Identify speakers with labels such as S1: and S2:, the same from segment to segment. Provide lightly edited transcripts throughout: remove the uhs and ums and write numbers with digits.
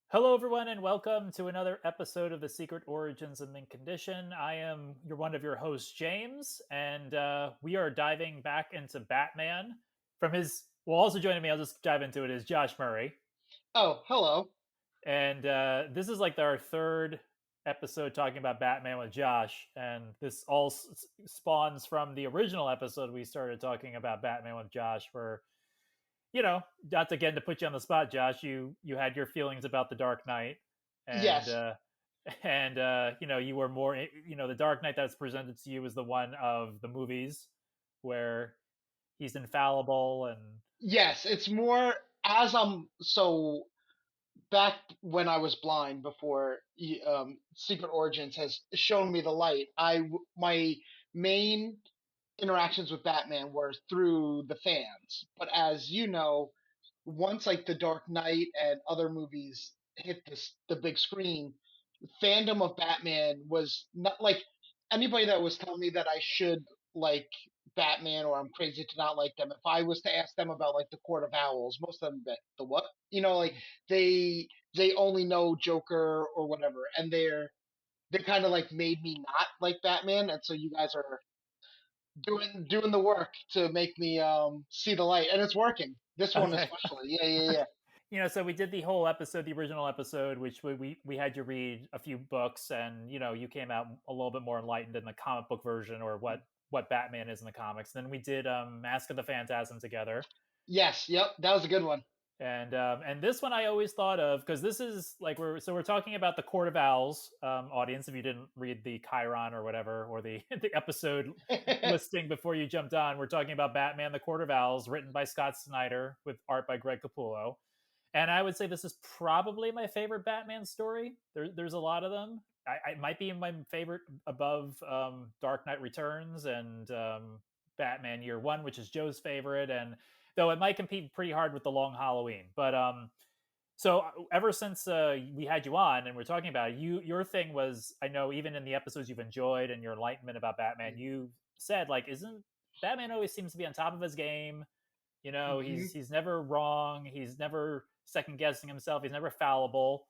S1: Hello, everyone, and welcome to another episode of the Secret Origins of Mint Condition. I am one of your hosts, James, and we are diving back into Batman from his. Well, also joining me, I'll just dive into it, is Josh Muarry,
S2: Oh, hello.
S1: and this is like our third episode talking about Batman with Josh, and this all spawns from the original episode we started talking about Batman with Josh, where not to put you on the spot, Josh. You had your feelings about the Dark Knight, and
S2: Yes.
S1: you were more the Dark Knight that's presented to you is the one of the movies where he's infallible and
S2: Yes, it's more as I'm so back when I was blind before Secret Origins has shown me the light. My main interactions with Batman were through the fans. But as you know, once like The Dark Knight and other movies hit the big screen, fandom of Batman was not like anybody that was telling me that I should like Batman or I'm crazy to not like them. If I was to ask them about like the Court of Owls, most of them bet the what? Like they they only know Joker or whatever, and they kind of like made me not like Batman, and so you guys are doing the work to make me see the light, and it's working. This one
S1: okay.
S2: especially, yeah.
S1: So we did the whole episode, the original episode, which we had you read a few books, and you came out a little bit more enlightened in the comic book version, or what Batman is in the comics. Then we did Mask of the Phantasm together,
S2: Yes, yep, that was a good one.
S1: and this one I always thought of because this is like we're talking about the Court of Owls, audience. If you didn't read the Chiron or whatever, or the the episode listing before you jumped on, we're talking about Batman: The Court of Owls, written by Scott Snyder with art by Greg Capullo. And I would say this is probably my favorite Batman story. There's a lot of them. I might be my favorite above Dark Knight Returns and Batman Year One, which is Joe's favorite, and though it might compete pretty hard with The Long Halloween. But ever since we had you on and we're talking about it, your thing was, I know even in the episodes you've enjoyed and your enlightenment about Batman, you said like, isn't Batman always seems to be on top of his game?
S2: Hmm.
S1: He's never wrong. He's never second guessing himself. He's never fallible.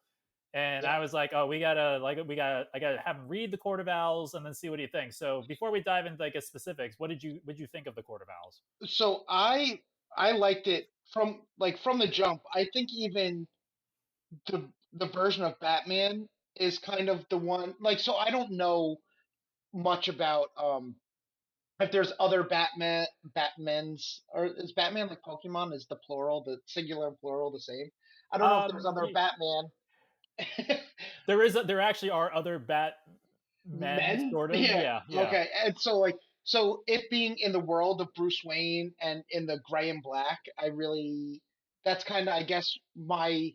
S1: And
S2: Yep.
S1: I was like, oh, I gotta have him read the Court of Owls and then see what he thinks. So before we dive into like specifics, what did you think of the Court of Owls?
S2: So I liked it from the jump. I think even the version of Batman is kind of the one like so I don't know much about if there's other Batmans or is Batman like Pokemon is the plural, the singular and plural the same? I don't know if there's other
S1: Y-
S2: Batman
S1: there actually are other Batmen,
S2: men.
S1: sort of.
S2: Yeah.
S1: Yeah, yeah.
S2: Okay. And so like so it being in the world of Bruce Wayne and in the gray and black, I really that's kind of I guess my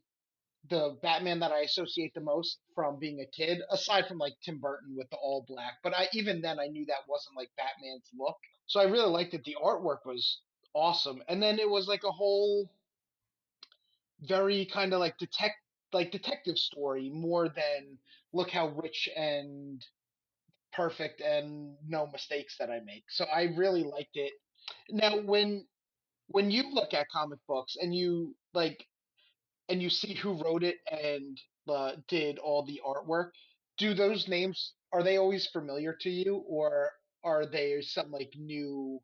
S2: the Batman that I associate the most from being a kid, aside from like Tim Burton with the all black. But I even then I knew that wasn't like Batman's look. So I really liked it. The artwork was awesome. And then it was like a whole very kind of like detective story more than look how rich and perfect and no mistakes that I make. So I really liked it. Now when you look at comic books and you see who wrote it and did all the artwork, do those names are they always familiar to you or are they some like new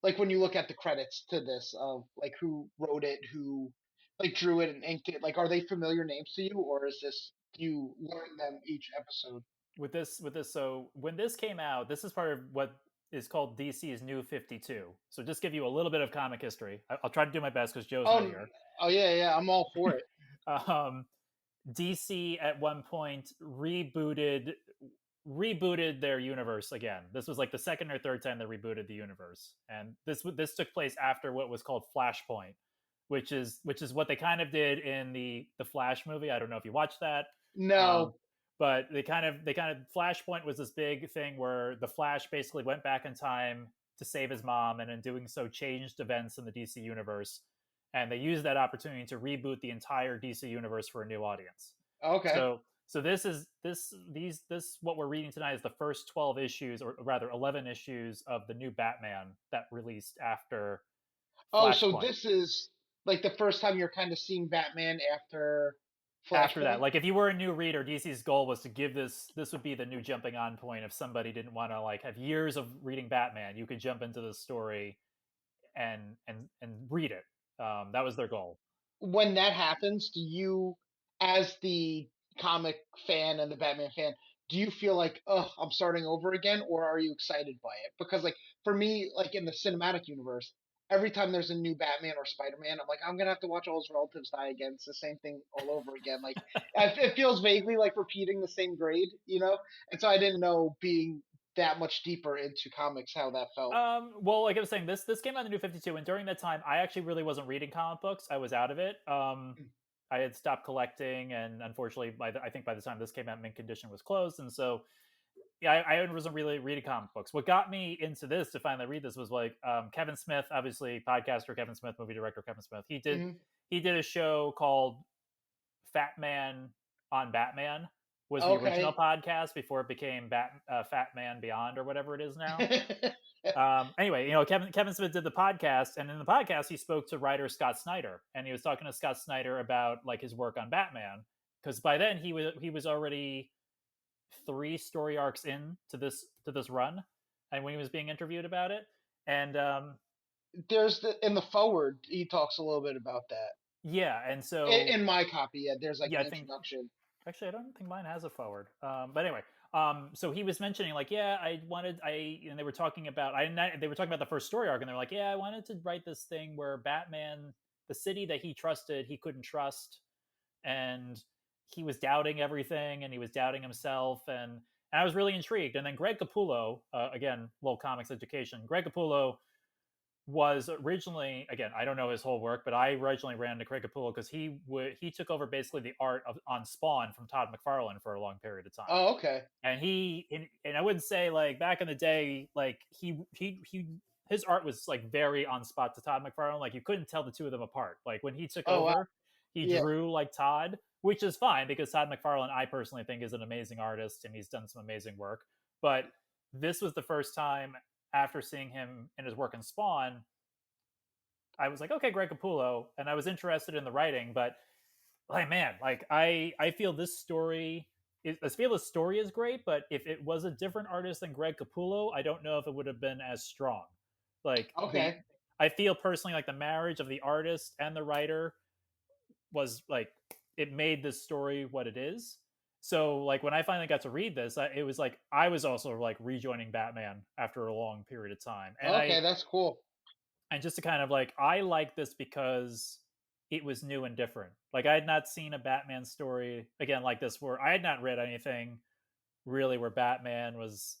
S2: like when you look at the credits to this of like who wrote it, who like drew it and inked it, like are they familiar names to you or is this you learn them each episode?
S1: With this, so when this came out, this is part of what is called DC's New 52. So just give you a little bit of comic history. I'll try to do my best because Joe's not
S2: Oh,
S1: here.
S2: oh yeah, I'm all for it.
S1: um, DC at one point rebooted their universe again. This was like the second or third time they rebooted the universe, and this took place after what was called Flashpoint, which is what they kind of did in the Flash movie. I don't know if you watched that, um,
S2: No.
S1: but they kind of Flashpoint was this big thing where the Flash basically went back in time to save his mom, and in doing so changed events in the DC universe, and they used that opportunity to reboot the entire DC universe for a new audience.
S2: Okay.
S1: So this what we're reading tonight is the first 12 issues, or rather 11 issues of the new Batman that released after
S2: Oh, so
S1: Flashpoint.
S2: this is like the first time you're kind of seeing Batman after.
S1: after that.
S2: Flashpoint.
S1: Like if you were a new reader, DC's goal was to give this would be the new jumping on point. If somebody didn't want to like have years of reading Batman, you could jump into the story and read it. That was their goal.
S2: When that happens, do you, as the comic fan and the Batman fan, do you feel like, oh, I'm starting over again, or are you excited by it? Because like for me, like in the cinematic universe, every time there's a new Batman or Spider-Man, I'm like, I'm gonna have to watch all his relatives die again. It's the same thing all over again. Like it feels vaguely like repeating the same grade, you know. And so I didn't know, being that much deeper into comics, how that felt.
S1: Well, like I was saying, this came out in the New 52, and during that time, I actually really wasn't reading comic books. I was out of it. I had stopped collecting, and unfortunately, I think by the time this came out, Mint Condition was closed, and so yeah, I wasn't really reading comic books. What got me into this to finally read this was like Kevin Smith, obviously podcaster Kevin Smith, movie director Kevin Smith.
S2: Hmm.
S1: He did a show called Fat Man on Batman. Was the original
S2: Okay.
S1: podcast before it became Fat Man Beyond or whatever it is now. Anyway, Kevin Smith did the podcast, and in the podcast, he spoke to writer Scott Snyder, and he was talking to Scott Snyder about like his work on Batman, because by then he was already 3 story arcs in to this run, and when he was being interviewed about it, and
S2: There's in the forward, he talks a little bit about that.
S1: yeah, and
S2: In,
S1: so
S2: in my copy, yeah, there's like
S1: yeah,
S2: an
S1: I think
S2: introduction.
S1: actually I don't think mine has a forward, but anyway, so he was mentioning like yeah, and they were talking about they were talking about the first story arc, and they're like yeah, I wanted to write this thing where Batman, the city that he trusted, he couldn't trust, and he was doubting everything, and he was doubting himself, and I was really intrigued. And then Greg Capullo, again, little comics education. Greg Capullo was originally, again, I don't know his whole work, but I originally ran into Greg Capullo because he took over basically the art of on Spawn from Todd McFarlane for a long period of time.
S2: Oh, okay.
S1: And and I wouldn't say like back in the day, like his art was like very on spot to Todd McFarlane. Like you couldn't tell the two of them apart. Like when he took
S2: Oh, wow.
S1: over, he
S2: Yeah.
S1: drew like Todd, which is fine because Todd McFarlane, I personally think, is an amazing artist and he's done some amazing work. But this was the first time after seeing him in his work in Spawn, I was like, okay, Greg Capullo, and I was interested in the writing, but like man, like I feel this story I feel the story is great, but if it was a different artist than Greg Capullo, I don't know if it would have been as strong. Like the
S2: Okay.
S1: I feel personally like the marriage of the artist and the writer was like it made this story what it is. So like when I finally got to read this, it was like I was also like rejoining Batman after a long period of time,
S2: Okay, that's cool.
S1: and just to kind of like I like this because it was new and different. Like I had not seen a Batman story again like this where I had not read anything really where Batman was,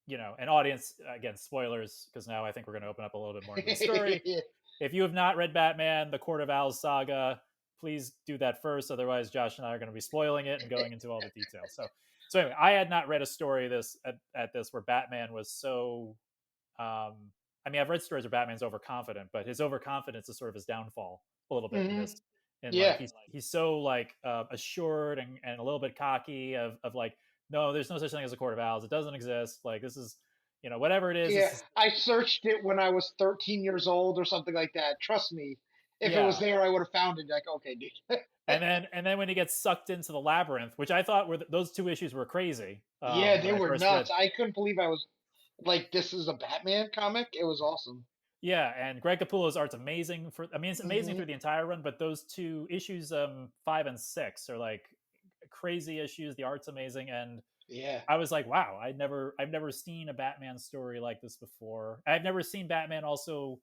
S1: an audience, again, spoilers because now I think we're going to open up a little bit more into the story. If you have not read Batman the Court of Owls saga, please do that first, otherwise Josh and I are going to be spoiling it and going into all the details. So anyway, I had not read a story this at this where Batman was so um, I mean, I've read stories where Batman's overconfident, but his overconfidence is sort of his downfall a little bit in
S2: Hmm.
S1: this. And like
S2: Yeah.
S1: he's so like assured and a little bit cocky of like, no, there's no such thing as a court of owls. It doesn't exist. Like this is, whatever it is.
S2: Yeah.
S1: This is
S2: I searched it when I was 13 years old or something like that. Trust me, if it was
S1: yeah.
S2: there, I would have found it. Like, okay, dude.
S1: And then when he gets sucked into the labyrinth, which I thought were those two issues were crazy
S2: Yeah,
S1: when
S2: they
S1: I
S2: were
S1: first read.
S2: nuts. I couldn't believe I was like, this is a Batman comic. It was awesome.
S1: Yeah, and Greg Capullo's art's amazing I mean, it's amazing
S2: Hmm.
S1: through the entire run, but those two issues, 5 and 6, are like crazy issues. The art's amazing, and
S2: Yeah.
S1: I was like, wow, I've never seen a Batman story like this before. I've never seen Batman also,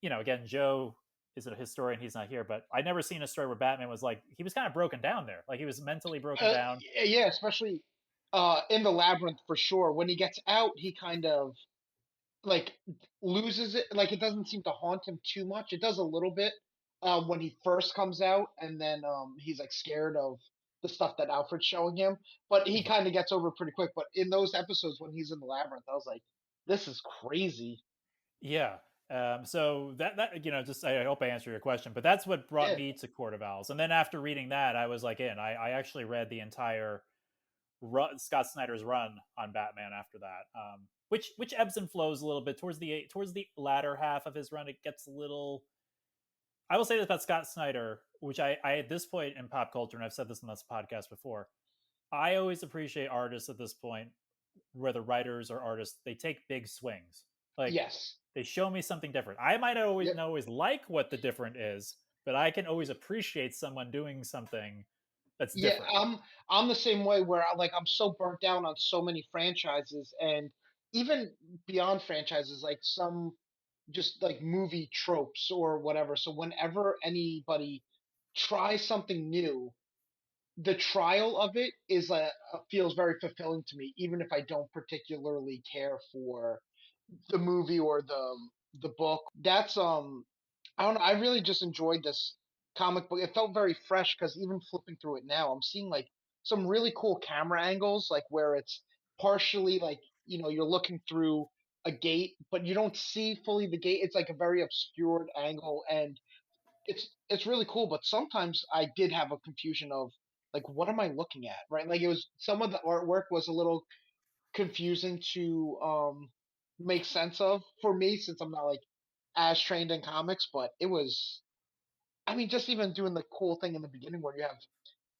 S1: again, Joe is a historian, he's not here, but I'd never seen a story where Batman was like he was kind of broken down there, like he was mentally broken down.
S2: Yeah, especially in the labyrinth for sure. When he gets out, he kind of like loses it. Like it doesn't seem to haunt him too much. It does a little bit when he first comes out, and then he's like scared of the stuff that Alfred's showing him. But he kind of gets over it pretty quick. But in those episodes when he's in the labyrinth, I was like, this is crazy.
S1: Yeah. So that just I hope I answer your question, but that's what brought
S2: Yeah.
S1: me to Court of Owls. And then after reading that, I was like in. I actually read the entire Scott Snyder's run on Batman after that, which ebbs and flows a little bit towards the latter half of his run. It gets a little. I will say this about Scott Snyder, which I at this point in pop culture, and I've said this in this podcast before, I always appreciate artists at this point, whether writers or artists, they take big swings. Like
S2: Yes.
S1: they show me something different. I might always
S2: Yep.
S1: not always like what the different is, but I can always appreciate someone doing something that's
S2: Yeah,
S1: different.
S2: I'm the same way where I'm so burnt down on so many franchises and even beyond franchises, like some just like movie tropes or whatever. So whenever anybody tries something new, the trial of it is feels very fulfilling to me, even if I don't particularly care for the movie or the book. That's I don't know. I really just enjoyed this comic book. It felt very fresh because even flipping through it now, I'm seeing like some really cool camera angles, like where it's partially like you're looking through a gate, but you don't see fully the gate. It's like a very obscured angle, and it's really cool. But sometimes I did have a confusion of like what am I looking at, right? Like it was some of the artwork was a little confusing to make sense of for me since I'm not like as trained in comics, but it was I mean just even doing the cool thing in the beginning where you have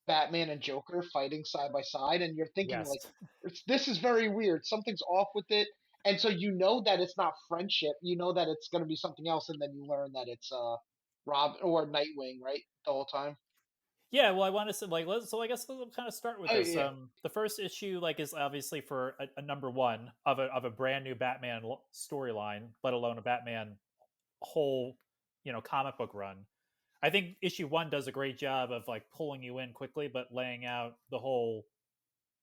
S2: Batman and Joker fighting side by side and you're thinking like
S1: Yes.
S2: this is very weird. Something's off with it. And so you know that it's not friendship. You know that it's going to be something else and then you learn that it's Rob or Nightwing, right? The whole time.
S1: Yeah, well, I want to say like so. I guess we'll kind of start with
S2: Oh
S1: this.
S2: yeah.
S1: The first issue like is obviously for a number one of a brand new Batman storyline, let alone a Batman whole comic book run. I think issue one does a great job of like pulling you in quickly, but laying out the whole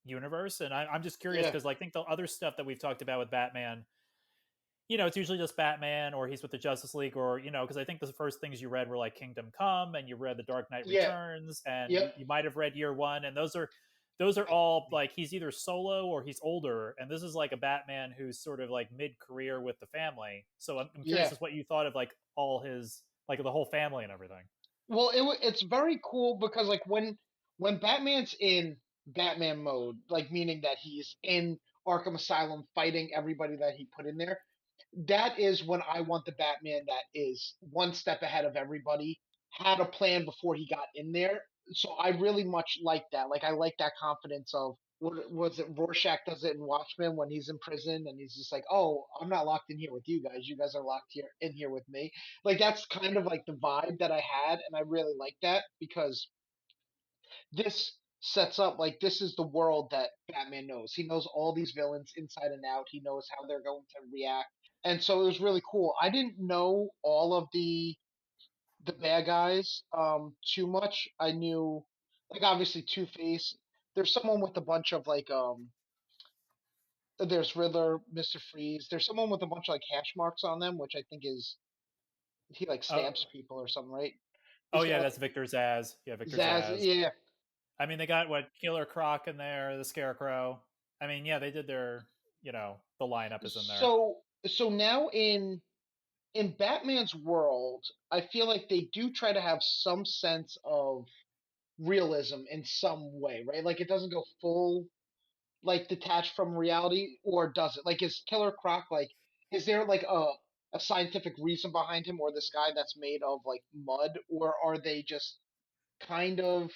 S1: universe. And I'm just curious
S2: Yeah.
S1: because like, I think the other stuff that we've talked about with Batman, it's usually just Batman or he's with the Justice League or, because I think the first things you read were like Kingdom Come and you read The Dark Knight
S2: Yeah.
S1: Returns and
S2: Yep.
S1: you might have read Year One. And those are all like he's either solo or he's older. And this is like a Batman who's sort of like mid career with the family. So I'm curious
S2: Yeah.
S1: as what you thought of like all his, like the whole family and everything.
S2: Well, it's very cool because like when Batman's in Batman mode, like meaning that he's in Arkham Asylum fighting everybody that he put in there, that is when I want the Batman that is one step ahead of everybody, had a plan before he got in there. So I really much like that. Like I like that confidence of what was it Rorschach does it in Watchmen when he's in prison and he's just like, "Oh, I'm not locked in here with you guys. You guys are locked here in here with me." Like that's kind of like the vibe that I had and I really like that because this sets up like this is the world that Batman knows. He knows all these villains inside and out. He knows how they're going to react. And so it was really cool. I didn't know all of the bad guys too much. I knew like obviously Two-Face. There's someone with a bunch of like there's Riddler, Mr. Freeze. There's someone with a bunch of like hash marks on them, which I think is he like
S1: Oh,
S2: stabs people or something, right?
S1: oh
S2: He's got
S1: yeah,
S2: like
S1: that's Victor Zaz. Yeah, Victor
S2: Zaz,
S1: Zaz.
S2: yeah.
S1: I mean, they got what Killer Croc in there, the Scarecrow. I mean, yeah, they did their, the lineup is in there.
S2: So now in Batman's world, I feel like they do try to have some sense of realism in some way, right? Like it doesn't go full like detached from reality, or does it? Like is Killer Croc like is there like a scientific reason behind him or this guy that's made of like mud, or are they just kind of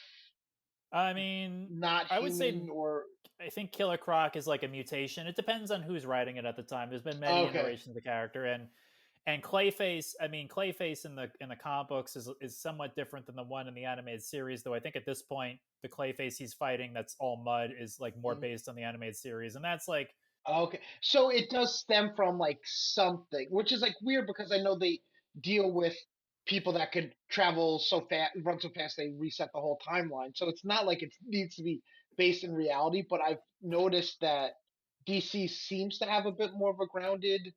S1: I mean,
S2: not
S1: I would
S2: human
S1: say
S2: or
S1: I think Killer Croc is like a mutation. It depends on who's writing it at the time. There's been many
S2: okay.
S1: iterations of the character, and Clayface. I mean, Clayface in the comic books is somewhat different than the one in the animated series. Though I think at this point, the Clayface he's fighting that's all mud is like more
S2: Mm.
S1: based on the animated series, and that's like
S2: Okay. So it does stem from like something, which is like weird because I know they deal with people that could travel so fast, run so fast they reset the whole timeline. So it's not like it needs to be based in reality, but I've noticed that DC seems to have a bit more of a grounded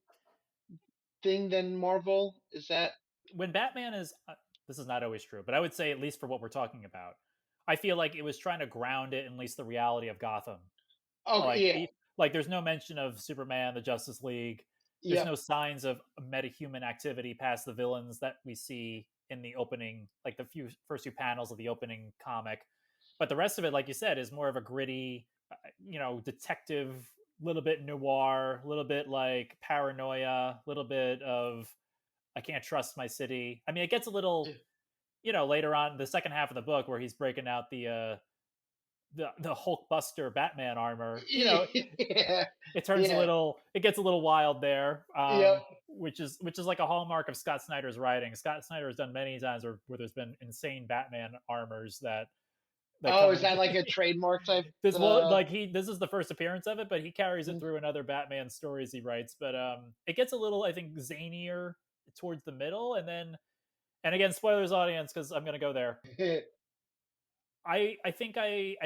S2: thing than Marvel. Is that
S1: when Batman is this is not always true, but I would say at least for what we're talking about, I feel like it was trying to ground it in at least the reality of Gotham.
S2: okay?
S1: Like
S2: Yeah.
S1: like there's no mention of Superman, the Justice League. There's
S2: Yep.
S1: no signs of metahuman activity past the villains that we see in the opening, like the first few panels of the opening comic. But the rest of it, like you said, is more of a gritty, detective, little bit noir, little bit like paranoia, little bit of I can't trust my city. I mean, it gets a little, later on the second half of the book where he's breaking out the Hulkbuster Batman armor.
S2: Yeah,
S1: It turns a
S2: yeah,
S1: little, it gets a little wild there,
S2: yep.
S1: which is like a hallmark of Scott Snyder's writing. Scott Snyder has done many times where there's been insane Batman armors that
S2: Oh,
S1: come
S2: is
S1: in.
S2: that like a trademark type?
S1: This is the first appearance of it, but he carries it through in other Batman stories he writes. But it gets a little, I think, zanier towards the middle, and again, spoilers, audience, because I'm gonna go there. I think I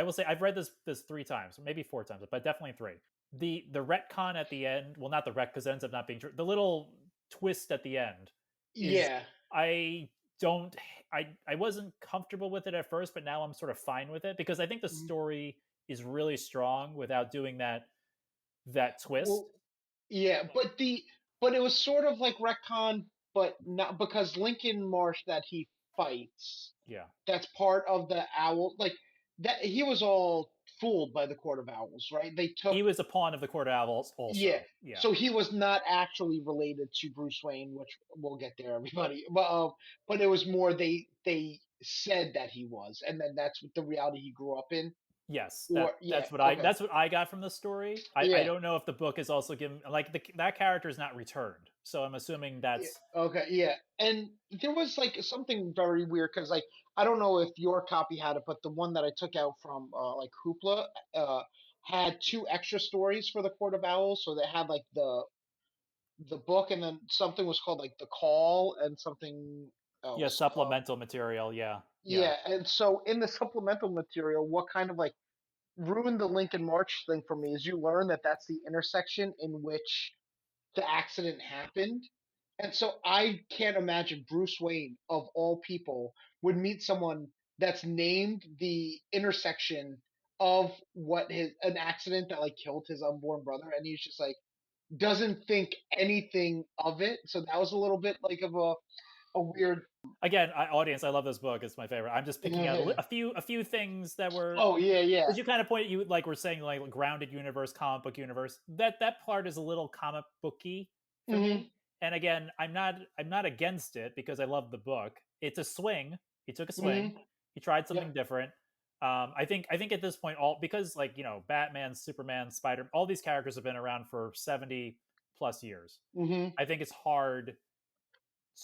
S1: will say I've read this 3 times, maybe 4 times, but definitely three. The retcon at the end, well, not the ret because it ends up not being true. The little twist at the end is
S2: Yeah.
S1: I don't I wasn't comfortable with it at first, but now I'm sort of fine with it because I think the
S2: Mhm.
S1: story is really strong without doing that twist.
S2: Well, yeah, but it was sort of like retcon, but not because Lincoln Marsh that he fights.
S1: Yeah.
S2: That's part of the owl. Like that, he was all fooled by the Court of Owls, right? They took
S1: He was a pawn of the Court of Owls
S2: yeah.
S1: also. Yeah.
S2: So he was not actually related to Bruce Wayne, which we'll get there, everybody. But it was more they said that he was, and then that's the reality he grew up in.
S1: Yes,
S2: Or yeah,
S1: that's what I
S2: okay,
S1: that's what I got from the story. I
S2: yeah.
S1: don't know if the book is also given like that character is not returned, so I'm assuming
S2: Yeah,
S1: that's
S2: okay, yeah. And there was like something very weird because like I don't know if your copy had it, but the one that I took out from like Hoopla had two extra stories for the Court of Owls. So they had like the book, and then something was called like the Call, and something
S1: yeah
S2: else.
S1: supplemental material. Yeah, yeah,
S2: Yeah, and so in the supplemental material, what kind of like ruined the Lincoln March thing for me is you learn that that's the intersection in which the accident happened. And so I can't imagine Bruce Wayne, of all people, would meet someone that's named the intersection of what his an accident that like killed his unborn brother, and he's just like doesn't think anything of it. So that was a little bit like of a weird.
S1: Again, audience, I love this book. It's my favorite. I'm just picking out a few things that were
S2: Oh yeah, yeah.
S1: because you kind of point you like we're saying like grounded universe, comic book universe. That part is a little comic booky for
S2: Hmm.
S1: me. And again, I'm not against it because I love the book. It's a swing. He took a swing.
S2: Hmm.
S1: He tried something
S2: Yep.
S1: different. I think at this point, all because like Batman, Superman, Spider, all these characters have been around for 70 plus years.
S2: Hmm.
S1: I think it's hard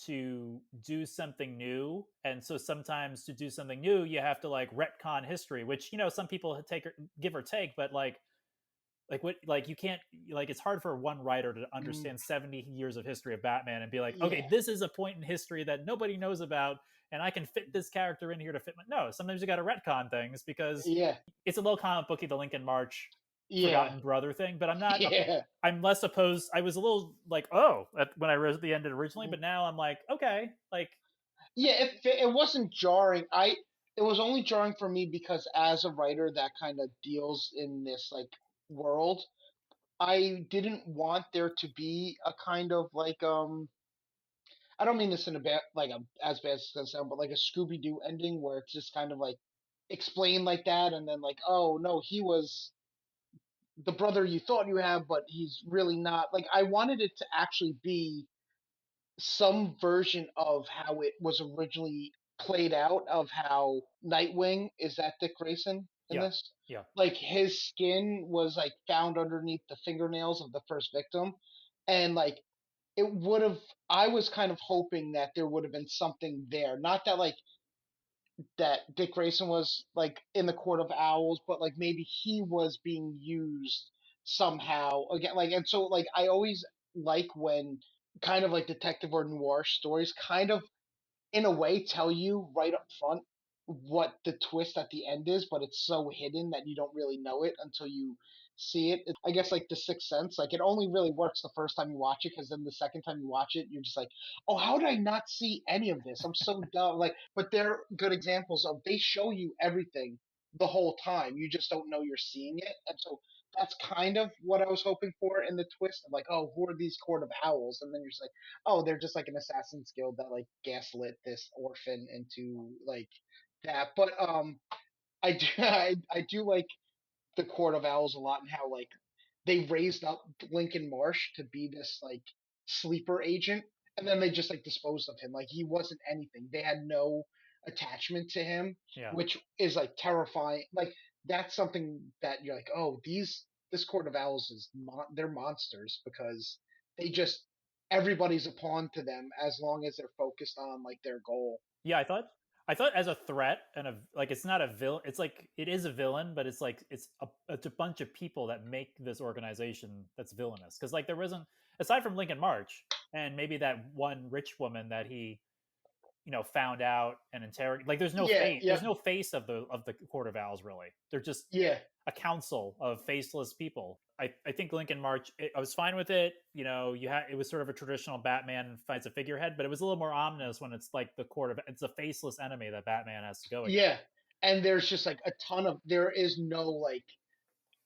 S1: to do something new, and so sometimes to do something new you have to like retcon history, which some people take or give or take, but like what like you can't, like it's hard for one writer to
S2: Hmm.
S1: understand 70 years of history of Batman and be like, okay,
S2: Yeah.
S1: this is a point in history that nobody knows about and I can fit this character in here to fit my. No, sometimes you got to retcon things because
S2: Yeah.
S1: it's a little comic booky, the Lincoln March
S2: Yeah.
S1: forgotten brother thing, but
S2: Yeah.
S1: I'm less opposed. I was a little like, oh, when I read the end originally, but now I'm like, okay, like,
S2: Yeah, it wasn't jarring. It was only jarring for me because as a writer that kind of deals in this like world, I didn't want there to be a kind of like I don't mean this in a bad like a as bad as it's gonna sound, but like a Scooby Doo ending where it's just kind of like explained like that, and then like, oh no, he was the brother you thought you have, but he's really not. Like I wanted it to actually be some version of how it was originally played out, of how Nightwing is that Dick Grayson in
S1: yeah,
S2: this.
S1: yeah,
S2: Like his skin was like found underneath the fingernails of the first victim, and like it would have. I was kind of hoping that there would have been something there. Not that like that Dick Grayson was like in the Court of Owls, but like maybe he was being used somehow again. Like, and so like I always like when kind of like detective or noir stories kind of in a way tell you right up front what the twist at the end is, but it's so hidden that you don't really know it until you see it. I guess like The Sixth Sense, like it only really works the first time you watch it, because then the second time you watch it, you're just like, oh, how did I not see any of this? I'm so dumb. Like, but they're good examples of they show you everything the whole time. You just don't know you're seeing it, and so that's kind of what I was hoping for in the twist of like, oh, who are these Court of Owls? And then you're just like, oh, they're just like an assassin's guild that like gaslit this orphan into like that. But I do I do like the Court of Owls a lot, and how like they raised up Lincoln Marsh to be this like sleeper agent, and then they just like disposed of him. Like he wasn't anything. They had no attachment to him,
S1: Yeah.
S2: which is like terrifying. Like that's something that you're like, oh, these this Court of Owls is they're monsters because they just everybody's a pawn to them as long as they're focused on like their goal.
S1: Yeah, I thought as a threat and a like it's not a villain. It's like it is a villain, but it's like it's a bunch of people that make this organization that's villainous. Because like there wasn't aside from Lincoln March and maybe that one rich woman that he found out and interrogated. Like
S2: Yeah,
S1: there's
S2: yep,
S1: no face of the Court of Owls really. They're just
S2: yeah,
S1: a council of faceless people. I think Lincoln March. I was fine with it. It was sort of a traditional Batman fights a figurehead, but it was a little more ominous when it's like the court of it's a faceless enemy that Batman has to go against.
S2: yeah. And there's just like a ton of there is no like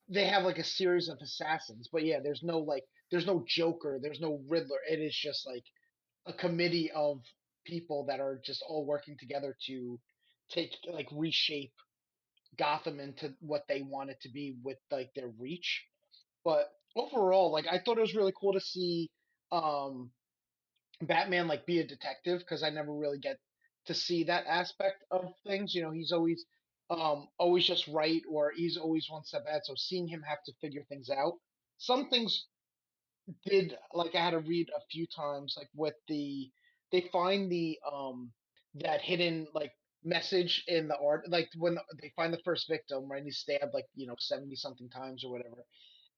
S2: they have like a series of assassins, but yeah, there's no Joker, there's no Riddler. It is just like a committee of people that are just all working together to take like reshape Gotham into what they want it to be with like their reach. But overall, like I thought it was really cool to see um Batman like be a detective because I never really get to see that aspect of things. You know, he's always just right or he's always one step ahead. So seeing him have to figure things out. Some things did like I had to read a few times like with they find that hidden like message in the art like when they find the first victim right and he's stabbed like 70 something times or whatever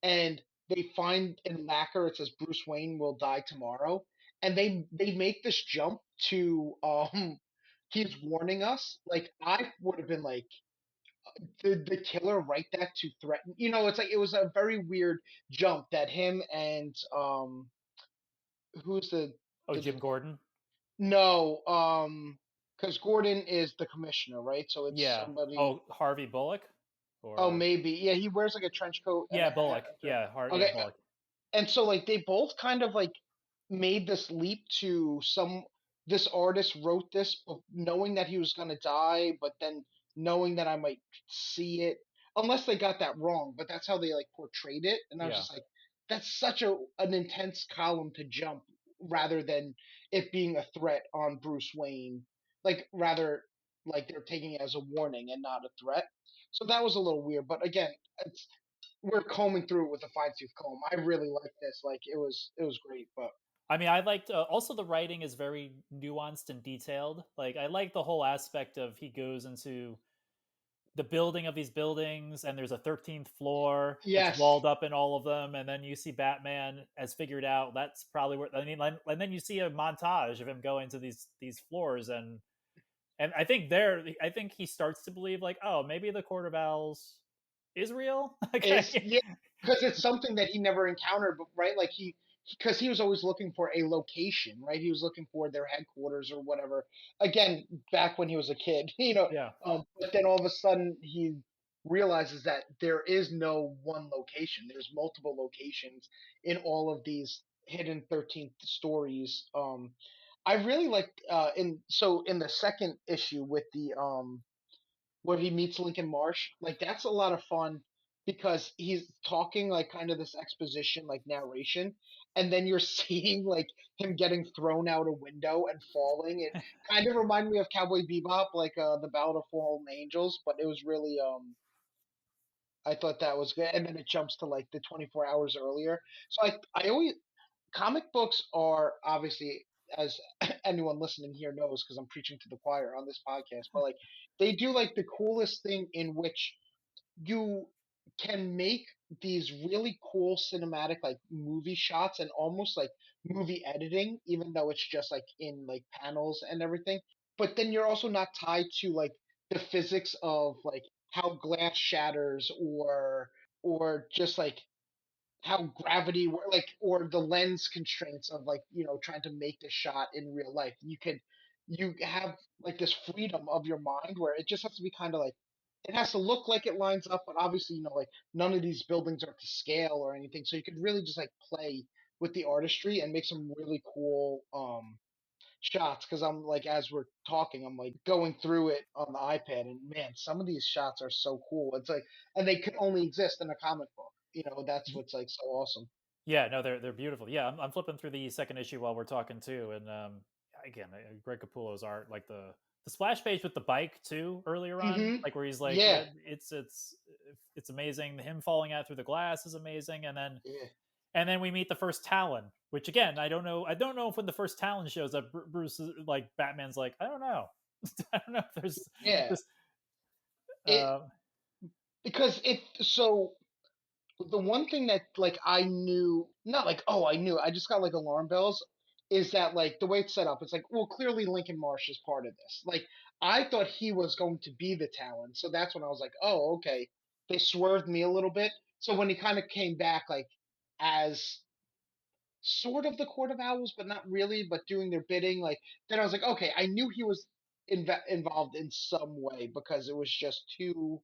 S2: and they find in lacquer it says Bruce Wayne will die tomorrow and they make this jump to he's warning us like I would have been like did the killer write that to threaten it's like it was a very weird jump that him and who's
S1: Oh,
S2: the
S1: Jim Gordon.
S2: no because Gordon is the commissioner right so it's
S1: Yeah.
S2: somebody
S1: Oh, Harvey Bullock,
S2: oh
S1: or
S2: maybe yeah he wears like a trench coat and a
S1: yeah,
S2: hat
S1: Bullock. Yeah, yeah,
S2: okay
S1: Bullock.
S2: and so like they both kind of like made this leap to some this artist wrote this knowing that he was going to die but then knowing that I might see it unless they got that wrong but that's how they like portrayed it and I was
S1: Yeah.
S2: just like that's such an intense column to jump rather than it being a threat on Bruce Wayne like rather like they're taking it as a warning and not a threat so that was a little weird but again it's we're combing through it with a fine tooth comb. I really like this. Like it was great. But
S1: I mean, I liked also the writing is very nuanced and detailed. Like I like the whole aspect of he goes into the building of these buildings and there's a 13th floor that's
S2: yes,
S1: walled up in all of them, and then you see Batman has figured out that's probably where I mean, and then you see a montage of him going to these floors, and I think he starts to believe like, oh, maybe the Court of Owls is real.
S2: is
S1: Okay.
S2: yeah, because it's something that he never encountered. But right, like he because he was always looking for a location. Right, he was looking for their headquarters or whatever. Again, back when he was a kid,
S1: Yeah.
S2: But then all of a sudden he realizes that there is no one location. There's multiple locations in all of these hidden 13th stories. I really liked in the second issue with the where he meets Lincoln Marsh, like that's a lot of fun because he's talking like kind of this exposition like narration and then you're seeing like him getting thrown out a window and falling. It kind of reminded me of Cowboy Bebop like the Ballad of Fallen Angels, but it was really I thought that was good and then it jumps to like the 24 hours earlier. So I always comic books are obviously as anyone listening here knows because I'm preaching to the choir on this podcast, but like they do like the coolest thing in which you can make these really cool cinematic like movie shots and almost like movie editing even though it's just like in like panels and everything but then you're also not tied to like the physics of like how glass shatters or just like how gravity like or the lens constraints of like trying to make the shot in real life you have like this freedom of your mind where it just has to be kind of like it has to look like it lines up but obviously like none of these buildings are to scale or anything so you could really just like play with the artistry and make some really cool shots because I'm like as we're talking I'm like going through it on the iPad and man some of these shots are so cool it's like and they could only exist in a comic book that's what's like so awesome.
S1: Yeah, no, they're beautiful. Yeah, I'm flipping through the second issue while we're talking too, and again, Greg Capullo's art, like the splash page with the bike too, earlier on,
S2: Mm-hmm.
S1: like where he's like,
S2: Yeah.
S1: it's amazing. Him falling out through the glass is amazing,
S2: Yeah.
S1: and then we meet the first Talon, which again, I don't know if when the first Talon shows up, Bruce is, like Batman's like, I don't know, I don't know if there's
S2: Yeah.
S1: this.
S2: It
S1: Uh,
S2: because it so the one thing that like I knew, not like, oh, I knew, I just got like alarm bells, is that like the way it's set up, it's like, well, clearly Lincoln Marsh is part of this. Like I thought he was going to be the Talon, so that's when I was like, oh, okay. They swerved me a little bit. So when he kind of came back like as sort of the Court of Owls, but not really, but doing their bidding, like then I was like, okay, I knew he was involved in some way because it was just too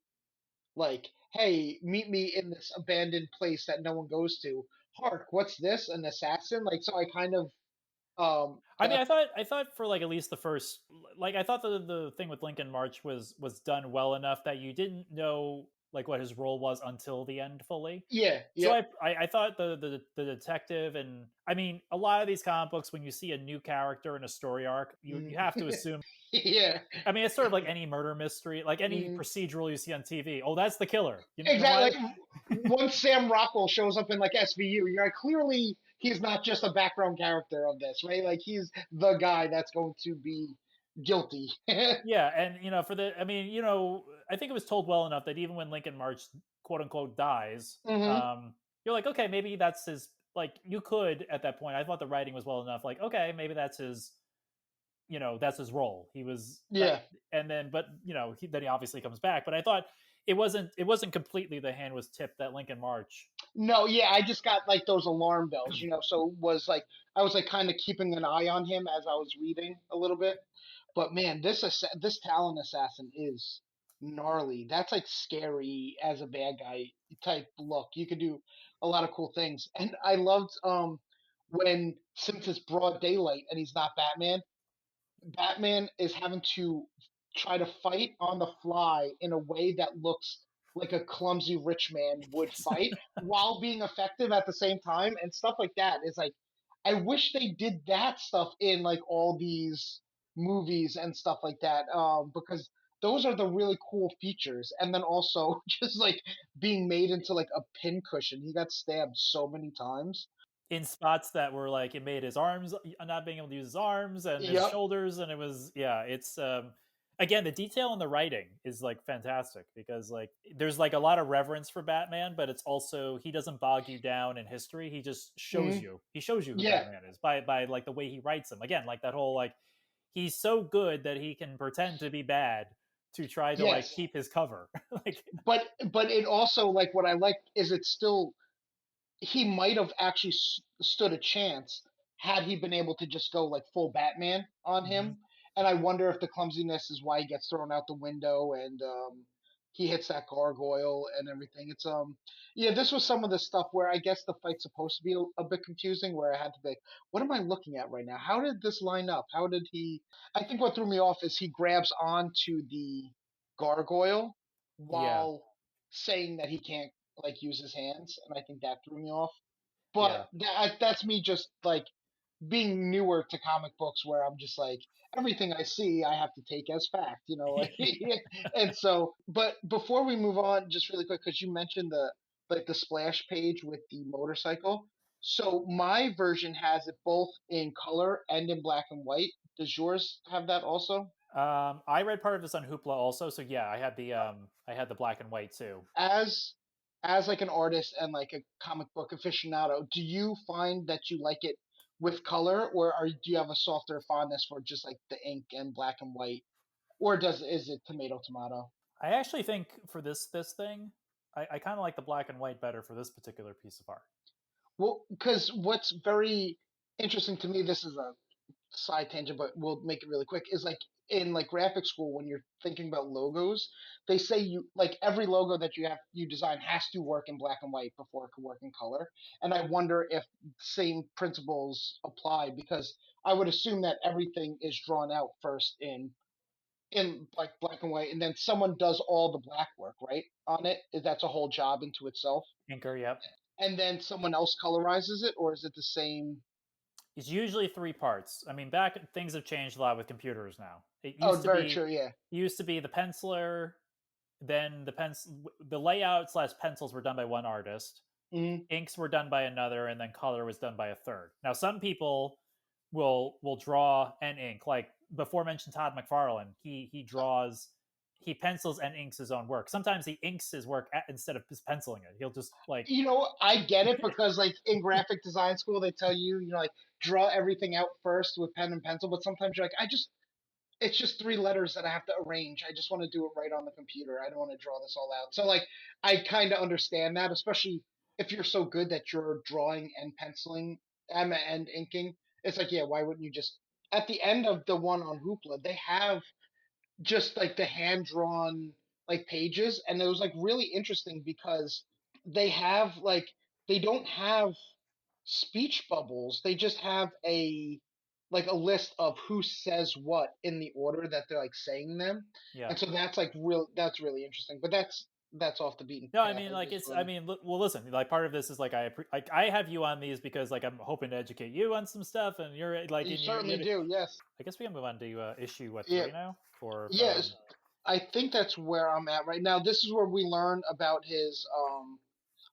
S2: like, hey, meet me in this abandoned place that no one goes to. Hark, what's this? An assassin? Like, so I kind of
S1: I mean,
S2: got
S1: I thought for like at least the first, like I thought the thing with Lincoln March was done well enough that you didn't know like what his role was until the end fully.
S2: yeah,
S1: So
S2: yep,
S1: I thought the detective, and I mean a lot of these comic books, when you see a new character in a story arc, you have to assume.
S2: yeah,
S1: I mean, it's sort of like any murder mystery, like any
S2: mm,
S1: procedural you see on TV. Oh, that's the killer. You know
S2: exactly.
S1: what?
S2: Like once Sam Rockwell shows up in like SVU, you're like, clearly he's not just a background character of this, right? Like he's the guy that's going to be guilty.
S1: Yeah, and for the, I mean, I think it was told well enough that even when Lincoln March quote unquote dies,
S2: Hmm.
S1: you're like, okay, maybe that's his. Like, you could at that point. I thought the writing was well enough. Like, okay, maybe that's his. That's his role. He was,
S2: Yeah.
S1: and then, but then he obviously comes back. But I thought it wasn't completely the hand was tipped that Lincoln March.
S2: No, yeah, I just got like those alarm bells, so it was like I was like kind of keeping an eye on him as I was reading a little bit. But man, this Talon assassin is gnarly. That's like scary as a bad guy type look. You could do a lot of cool things. And I loved when since it's broad daylight and he's not Batman, Batman is having to try to fight on the fly in a way that looks like a clumsy rich man would fight while being effective at the same time, and stuff like that is like I wish they did that stuff in like all these movies and stuff like that, because those are the really cool features. And then also just like being made into like a pincushion. He got stabbed so many times.
S1: In spots that were like, it made his arms not being able to use his arms and his
S2: Yep.
S1: shoulders, and it was, yeah, it's again, the detail in the writing is like fantastic, because like there's like a lot of reverence for Batman, but it's also, he doesn't bog you down in history. He just shows
S2: Mhm.
S1: you, who
S2: Yeah.
S1: Batman is by like the way he writes him. Again, like that whole, like, he's so good that he can pretend to be bad to try to like
S2: Yes.
S1: keep his cover. Like,
S2: But it also like what I like is it's still he might have actually stood a chance had he been able to just go like full Batman on
S1: mhm.
S2: him. And I wonder if the clumsiness is why he gets thrown out the window and he hits that gargoyle and everything. It's yeah, this was some of the stuff where I guess the fight's supposed to be a bit confusing, where I had to be like, what am I looking at right now? How did this line up? How did he? I think what threw me off is he grabs onto the gargoyle
S1: Yeah,
S2: while saying that he can't like use his hands, and I think that threw me off. But
S1: yeah.
S2: that's me just like being newer to comic books, where I'm just like everything I see I have to take as fact, like and so. But before we move on, just really quick, because you mentioned the like the splash page with the motorcycle. So my version has it both in color and in black and white. Does yours have that also?
S1: I read part of this on Hoopla also, so yeah, I had the black and white too.
S2: as as like an artist and like a comic book aficionado, do you find that you like it with color, or do you have a softer fondness for just like the ink and black and white, or does is it tomato tomato?
S1: I actually think for this thing, I kind of like the black and white better for this particular piece of art.
S2: Well, because what's very interesting to me, this is a side tangent, but we'll make it really quick, is like in like graphic school when you're thinking about logos, they say you like every logo that you design has to work in black and white before it can work in color. And I wonder if same principles apply, because I would assume that everything is drawn out first in like black and white, and then someone does all the black work, right, on it. That's a whole job into itself.
S1: Inker, yep.
S2: and then someone else colorizes it, or is it the same?
S1: It's usually 3 parts. I mean, back things have changed a lot with computers now. It
S2: Oh, very true. Yeah.
S1: used to be the penciler, then the layout slash pencils were done by one artist,
S2: Hmm.
S1: inks were done by another, and then color was done by a third. Now, some people will draw and ink, like before mentioned Todd McFarlane. He pencils and inks his own work. Sometimes he inks his work instead of just penciling it. He'll just like
S2: I get it because like in graphic design school they tell you, like draw everything out first with pen and pencil, but sometimes you're like, it's just three letters that I have to arrange. I just want to do it right on the computer. I don't want to draw this all out. So like I kind of understand that, especially if you're so good that you're drawing and penciling and inking. It's like, yeah, why wouldn't you just at the end of the one on Hoopla, they have just like the hand drawn like pages, and it was like really interesting because they have like they don't have speech bubbles. They just have a list of who says what in the order that they're like saying them.
S1: yeah.
S2: And so that's really interesting. But that's off the beaten
S1: No, I
S2: path.
S1: mean,
S2: It's
S1: like
S2: just
S1: it's. I
S2: funny.
S1: mean, well, listen. Like part of this is like I have you on these because like I'm hoping to educate you on some stuff, and you're like
S2: You
S1: in your.
S2: certainly do, yes.
S1: I guess we can move on to issue what
S2: Yeah.
S1: 3 now for
S2: Yes. I think that's where I'm at right now. This is where we learn about his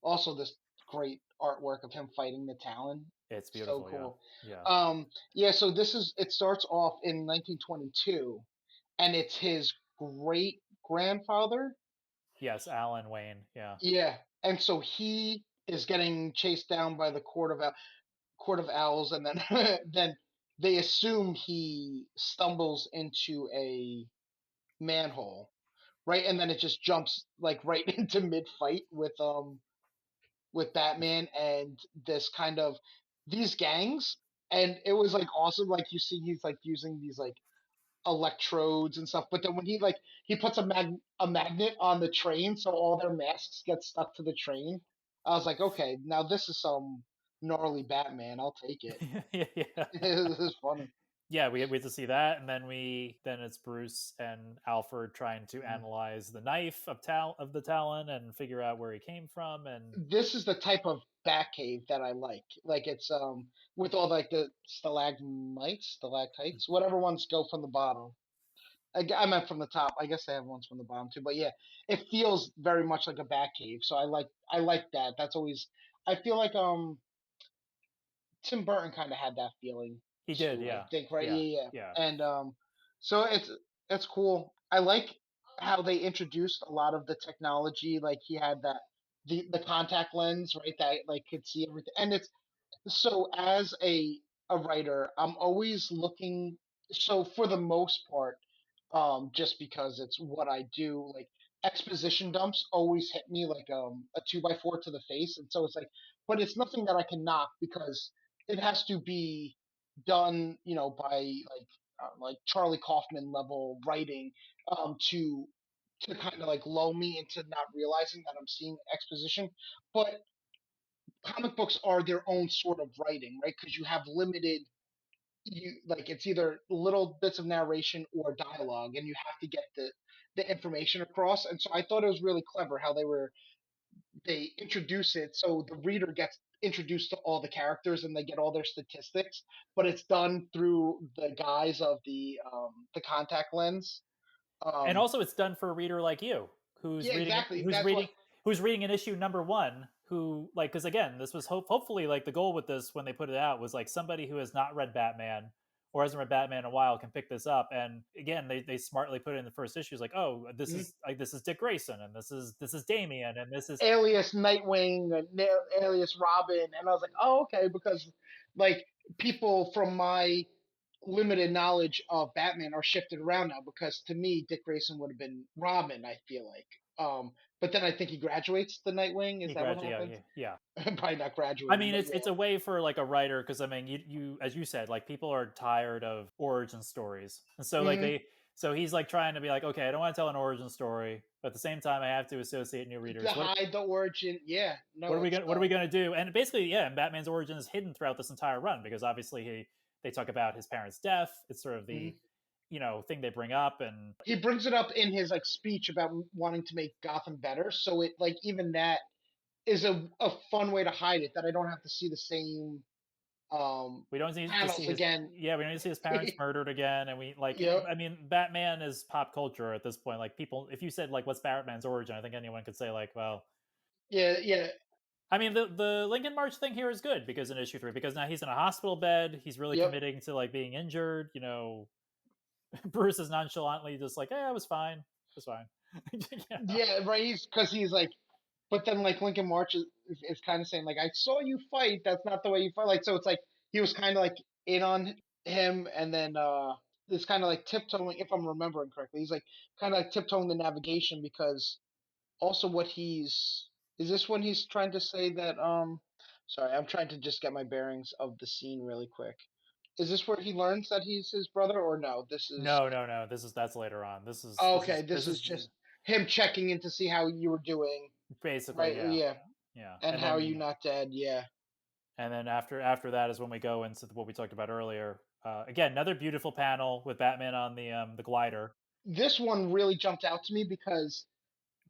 S2: also this great artwork of him fighting the Talon.
S1: It's
S2: So
S1: beautiful. Yeah,
S2: cool.
S1: yeah.
S2: Yeah, so it starts off in 1922, and it's his great grandfather.
S1: Yes, Alan Wayne. Yeah.
S2: Yeah, and so he is getting chased down by the Court of Owls, and then then they assume he stumbles into a manhole, right? And then it just jumps like right into mid fight with Batman and this kind of these gangs. And it was like awesome. Like you see, he's like using these like electrodes and stuff. But then when he puts a magnet on the train, so all their masks get stuck to the train. I was like, okay, now this is some gnarly Batman. I'll take it.
S1: yeah, yeah.
S2: This is funny.
S1: Yeah, we get to see that, and then it's Bruce and Alfred trying to
S2: Mm.
S1: analyze the knife of the Talon and figure out where he came from, and
S2: This is the type of Batcave that I like. Like it's with all like the stalactites, whatever ones go from the bottom. I meant from the top. I guess they have ones from the bottom too. But yeah, it feels very much like a Batcave. So I like that. That's always I feel like Tim Burton kind of had that feeling
S1: he did.
S2: too. I
S1: Yeah,
S2: think, right?
S1: yeah,
S2: Yeah, yeah.
S1: yeah.
S2: And so it's cool. I like how they introduced a lot of the technology. Like he had the contact lens, right? That like could see everything, and it's so as a writer, I'm always looking. So for the most part, just because it's what I do, like exposition dumps always hit me like a 2x4 to the face, and so it's like, but it's nothing that I can knock because it has to be done, by like Charlie Kaufman level writing, to kind of like lull me into not realizing that I'm seeing exposition. But comic books are their own sort of writing, right? Because you have limited you like it's either little bits of narration or dialogue, and you have to get the information across. And so I thought it was really clever how they introduce it so the reader gets introduced to all the characters and they get all their statistics, but it's done through the guise of the contact lens.
S1: And
S2: Um,
S1: also it's done for a reader like you
S2: yeah, exactly. That's what.
S1: who's reading an issue number 1 who like because again this was hopefully like the goal with this when they put it out was like somebody who has not read Batman or hasn't read Batman in a while can pick this up. And again they smartly put it in the first issue, like, oh,
S2: Mhm.
S1: this is Dick Grayson, and this is Damian, and this is
S2: Alias Nightwing, alias Robin, and I was like, oh, okay, because like people from my limited knowledge of Batman are shifted around now because to me Dick Grayson would have been Robin. I feel like, but then I think he graduates the Nightwing. Is
S1: he
S2: that what
S1: graduated.
S2: happens?
S1: Yeah, yeah.
S2: Probably not
S1: I
S2: graduating,
S1: mean,
S2: but
S1: it's
S2: yeah.
S1: a way for like a writer because I mean, you as you said, like people are tired of origin stories, and so like
S2: Hmm.
S1: so he's like trying to be like, okay, I don't want to tell an origin story, but at the same time, I have to associate new
S2: To
S1: readers.
S2: hide the origin, yeah, no, it's
S1: What are we gonna do? And basically, yeah, and Batman's origin is hidden throughout this entire run because obviously they talk about his parents' death. It's sort of
S2: mhm.
S1: the thing they bring up, and
S2: He brings it up in his like speech about wanting to make Gotham better. So it like even that is a fun way to hide it that I don't have to see the same
S1: We don't need to see
S2: panels
S1: his
S2: again.
S1: yeah, we don't need to see his parents murdered again, and we like.
S2: Yep.
S1: I mean, Batman is pop culture at this point. Like people, if you said like, "What's Batman's origin?" I think anyone could say like, "Well,
S2: Yeah, yeah,
S1: I mean, the Lincoln March thing here is good because in issue 3, because now he's in a hospital bed, he's really
S2: yep.
S1: committing to like being injured. You know, Bruce is nonchalantly just like, "Yeah, I was fine, it was fine." Yeah.
S2: Yeah, right. He's because he's like, but then like Lincoln March is kind of saying like, I saw you fight. That's not the way you fight. Like, so it's like he was kind of like in on him, and then it's kind of like tiptoeing. If I'm remembering correctly, he's like kind of like tiptoeing the navigation because also what he's is this when he's trying to say that sorry, I'm trying to just get my bearings of the scene really quick. Is this where he learns that he's his brother, or no? This is
S1: No, no, no. That's later on.
S2: oh, okay. This
S1: This
S2: is
S1: is
S2: just him checking in to see how you were doing,
S1: basically,
S2: right?
S1: yeah,
S2: Yeah,
S1: yeah.
S2: and how are you not dead? Yeah.
S1: And then after that is when we go into what we talked about earlier. Again, another beautiful panel with Batman on the glider.
S2: This one really jumped out to me because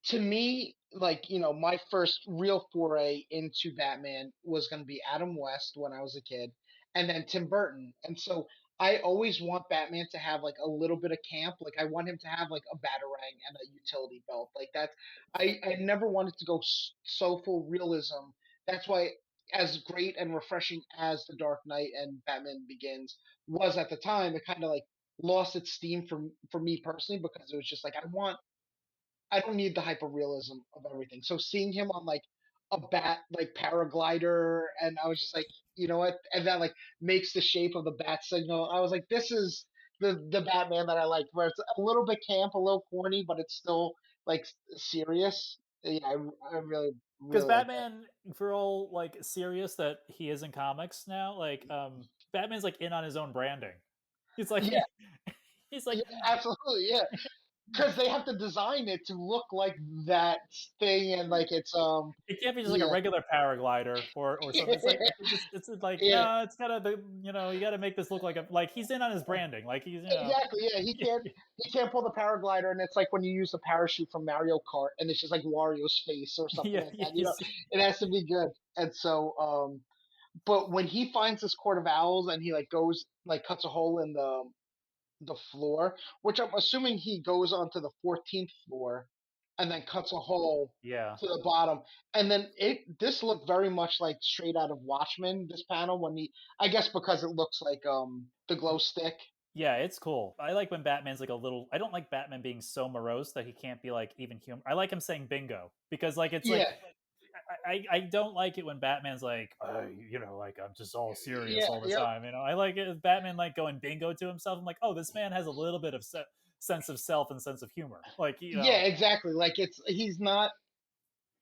S2: to me, like, my first real foray into Batman was going to be Adam West when I was a kid, and then Tim Burton. And so I always want Batman to have like a little bit of camp. Like I want him to have like a batarang and a utility belt. Like that. I never wanted to go so full realism. That's why, as great and refreshing as The Dark Knight and Batman Begins was at the time, it kind of like lost its steam for me personally because it was just like I don't need the hyper realism of everything. So seeing him on like a bat like paraglider, and I was just like, you know what? And that like makes the shape of the bat signal. I was like, this is the Batman that I like, where it's a little bit camp, a little corny, but it's still like serious. Yeah, I really
S1: Because
S2: really like that.
S1: Batman, for all like serious that he is in comics now, like Batman's like in on his own branding. He's like
S2: Yeah,
S1: he's like
S2: yeah, absolutely, yeah. Because they have to design it to look like that thing, and like it's
S1: it can't be just like a
S2: yeah,
S1: regular paraglider or something. It's like it's like
S2: yeah.
S1: no, it's gotta the you got to make this look like a like he's in on his branding. Like he's
S2: Exactly. Yeah, he can't pull the paraglider, and it's like when you use the parachute from Mario Kart, and it's just like Wario's face or something
S1: yeah,
S2: like that.
S1: he's
S2: It has to be good. And so, but when he finds this court of owls, and he like goes like cuts a hole in the floor, which I'm assuming he goes onto the 14th floor, and then cuts a hole
S1: yeah.
S2: to the bottom, and then this looked very much like straight out of Watchmen. This panel when he, I guess because it looks like the glow stick.
S1: Yeah, it's cool. I like when Batman's like a little. I don't like Batman being so morose that he can't be like even human. I like him saying bingo because like it's like
S2: Yeah.
S1: I don't like it when Batman's like like I'm just all serious
S2: Yeah,
S1: all the
S2: yep.
S1: time. I like it as Batman like going bingo to himself. I'm like, oh, this man has a little bit of sense of self and sense of humor. Like
S2: Yeah, exactly. Like he's not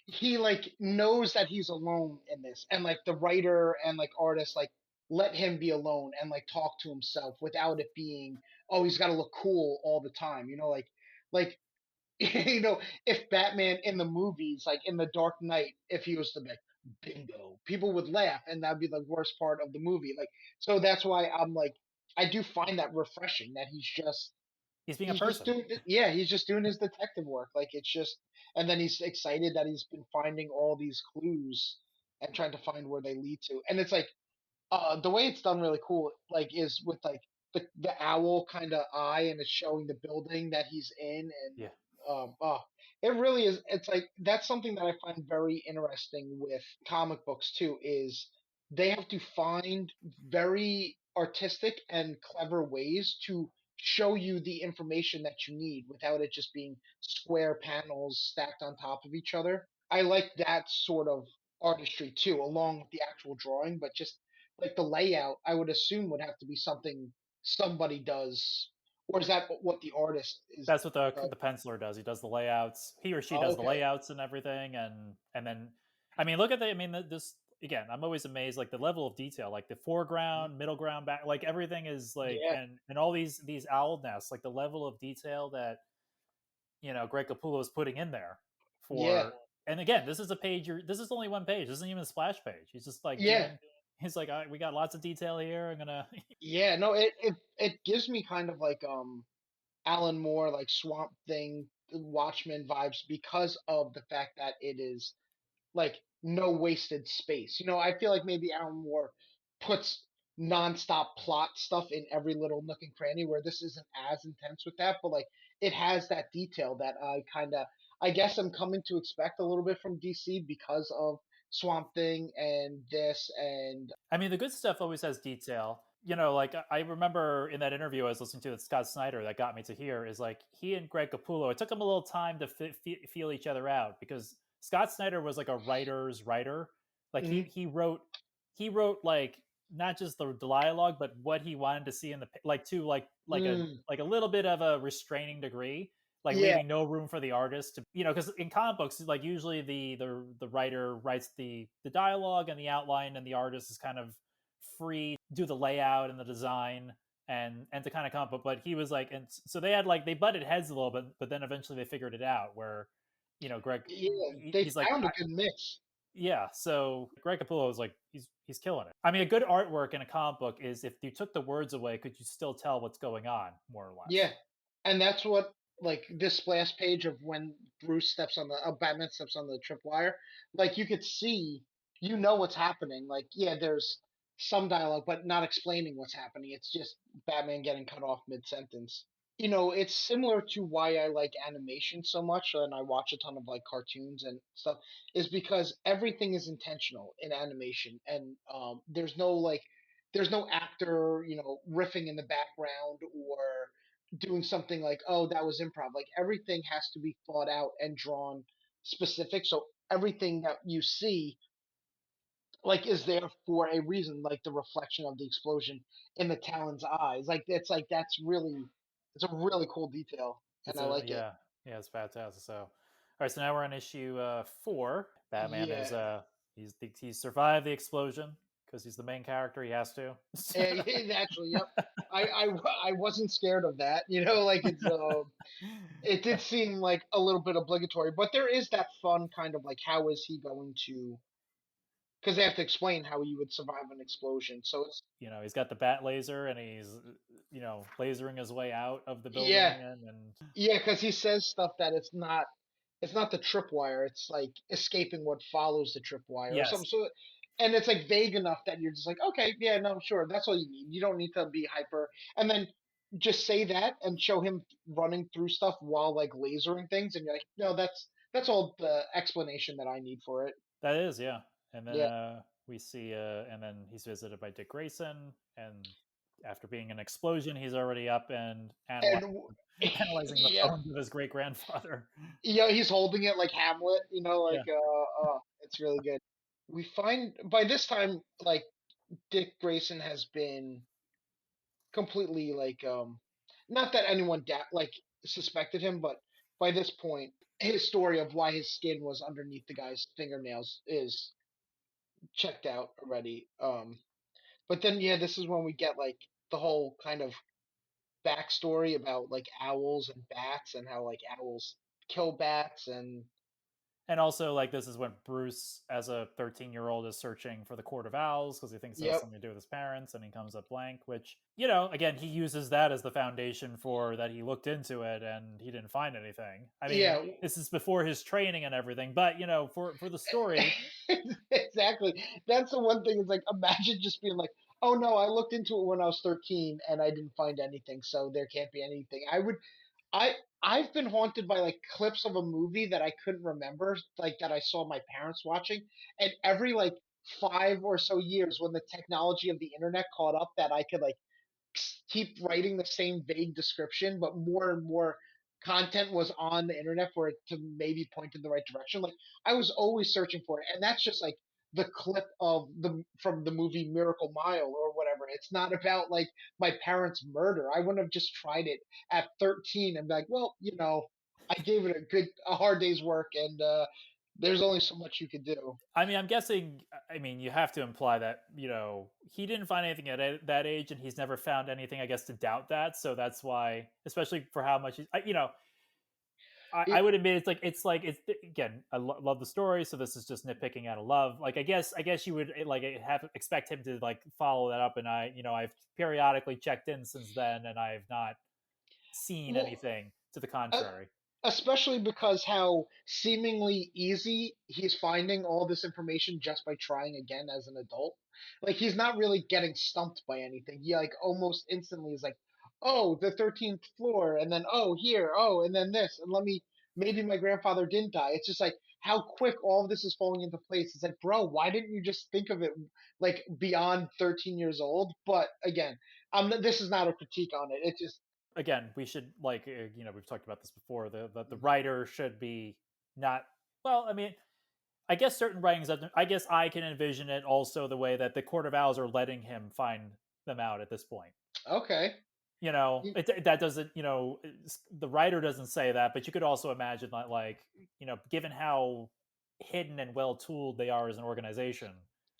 S2: he like knows that he's alone in this, and like the writer and like artist like let him be alone and like talk to himself without it being, oh, he's got to look cool all the time, like if Batman in the movies, like in the Dark Knight, if he was to be like, bingo, people would laugh, and that'd be the worst part of the movie. Like, so that's why I'm like, I do find that refreshing that
S1: he's being a
S2: he's just
S1: person.
S2: doing yeah, he's just doing his detective work. Like it's just, and then he's excited that he's been finding all these clues and trying to find where they lead to. And it's like the way it's done really cool, like is with like the owl kind of eye, and it's showing the building that he's in, and
S1: Yeah,
S2: oh, it really is. It's like that's something that I find very interesting with comic books too. Is they have to find very artistic and clever ways to show you the information that you need without it just being square panels stacked on top of each other. I like that sort of artistry too, along with the actual drawing, but just like the layout, I would assume would have to be something somebody does, or is that what the artist is?
S1: that's what the penciler does. He does the layouts. He or she
S2: Oh,
S1: does the
S2: okay.
S1: layouts and everything, and then I mean, look at the. I mean, this again. I'm always amazed, like the level of detail, like the foreground, middle ground, back, like everything is like,
S2: Yeah,
S1: and all these owl nests, like the level of detail that Greg Capullo is putting in there
S2: yeah,
S1: for. And again, this is a page. This is only one page. This isn't even a splash page. He's just like
S2: yeah,
S1: doing. He's like, all right, we got lots of detail here. I'm gonna.
S2: yeah. No, it gives me kind of like Alan Moore, like Swamp Thing, Watchmen vibes because of the fact that it is like no wasted space. I feel like maybe Alan Moore puts nonstop plot stuff in every little nook and cranny where this isn't as intense with that, but like it has that detail that I guess I'm coming to expect a little bit from DC because of Swamp Thing and this and
S1: I mean, the good stuff always has detail. Like I remember in that interview I was listening to with Scott Snyder that got me to here is like he and Greg Capullo. It took them a little time to feel each other out because Scott Snyder was like a writer's writer. Like he
S2: mhm,
S1: he wrote like not just the dialogue, but what he wanted to see in the like to
S2: mm,
S1: like a little bit of a restraining degree, like
S2: yeah,
S1: leaving no room for the artist to because in comic books like usually the writer writes the dialogue and the outline and the artist is kind of free to do the layout and the design and to kind of come up, but he was like, and so they had like they butted heads a little bit, but then eventually they figured it out where Greg
S2: yeah, they
S1: he's like
S2: found a good mix.
S1: yeah, so Greg Capullo is like he's killing it. I mean, a good artwork in a comic book is if you took the words away, could you still tell what's going on, more or
S2: Yeah,
S1: less?
S2: and that's what like this splash page of when Bruce steps on the Batman steps on the tripwire, like you could see, what's happening. Like, yeah, there's some dialogue, but not explaining what's happening. It's just Batman getting cut off mid sentence. It's similar to why I like animation so much, and I watch a ton of like cartoons and stuff, is because everything is intentional in animation, and there's no actor, riffing in the background or doing something like, oh, that was improv. Like everything has to be thought out and drawn specific. So everything that you see like is there for a reason, like the reflection of the explosion in the Talon's eyes. Like it's a really cool detail and
S1: It's
S2: I
S1: a
S2: like it.
S1: yeah, it's fantastic. So, all right, so now we're on issue 4. Batman
S2: Yeah.
S1: is he's survived the explosion because he's the main character. He has to.
S2: Actually, yep. I wasn't scared of that. Like it did seem like a little bit obligatory, but there is that fun kind of like how is he going to, because they have to explain how you would survive an explosion. So it's
S1: He's got the bat laser and he's lasering his way out of the
S2: yeah,
S1: building and
S2: yeah, because he says stuff that it's not the tripwire. It's like escaping what follows the tripwire or
S1: yes,
S2: something. So, and it's like vague enough that you're just like, okay, yeah, no, sure, that's all you need. You don't need to be hyper, and then just say that and show him running through stuff while like lasering things, and you're like, no, that's all the explanation that I need for it.
S1: that is yeah. And then
S2: Yeah,
S1: we see and then he's visited by Dick Grayson and after being an explosion, he's already up and
S2: and
S1: analyzing the
S2: yeah,
S1: bones of his great grandfather.
S2: yeah, he's holding it like Hamlet,
S1: Yeah.
S2: it's really good. We find by this time, like Dick Grayson has been completely like not that anyone like suspected him, but by this point, his story of why his skin was underneath the guy's fingernails is checked out already. But then yeah, this is when we get like the whole kind of backstory about like owls and bats and how like owls kill bats and
S1: And also, like, this is when Bruce, as a 13-year-old, is searching for the Court of Owls because he thinks it has
S2: yep.
S1: something to do with his parents, and he comes up blank. Which, again, he uses that as the foundation for that. He looked into it and he didn't find anything. I mean,
S2: Yeah,
S1: this is before his training and everything, but for the story,
S2: exactly. That's the one thing. It's like imagine just being like, "Oh no, I looked into it when I was 13 and I didn't find anything, so there can't be anything." I I've been haunted by like clips of a movie that I couldn't remember, like that I saw my parents watching, and every like 5 or so years when the technology of the internet caught up that I could like keep writing the same vague description, but more and more content was on the internet for it to maybe point in the right direction. Like I was always searching for it, and that's just like the clip of the from the movie Miracle Mile or whatever. It's not about like my parents' murder. I wouldn't have just tried it at 13 and be like, well, I gave it a hard day's work, and there's only so much you could do.
S1: I mean, I'm guessing. I mean, you have to imply that he didn't find anything at that age, and he's never found anything, I guess, to doubt that. So that's why, especially for how much I
S2: It,
S1: would admit it's again love the story, so this is just nitpicking out of love. Like I guess you would like have expect him to like follow that up, and I've periodically checked in since then, and I've not seen
S2: well,
S1: anything to the
S2: uh,
S1: contrary.
S2: especially because how seemingly easy he's finding all this information just by trying again as an adult. Like he's not really getting stumped by anything. He like almost instantly is like, "Oh, the 13th floor," and then, "Oh, here, oh, and then this, and let me maybe my grandfather didn't die." It's just like how quick all of this is falling into place. It's like, "Bro, why didn't you just think of it like beyond 13 years old?" But again, this is not a critique on it. It just
S1: Again, we should like we've talked about this before. The writer should be not well. I mean, I guess certain writings. I guess I can envision it also the way that the Court of Owls are letting him find them out at this point.
S2: okay.
S1: That doesn't the writer doesn't say that, but you could also imagine that given how hidden and well tooled they are as an organization.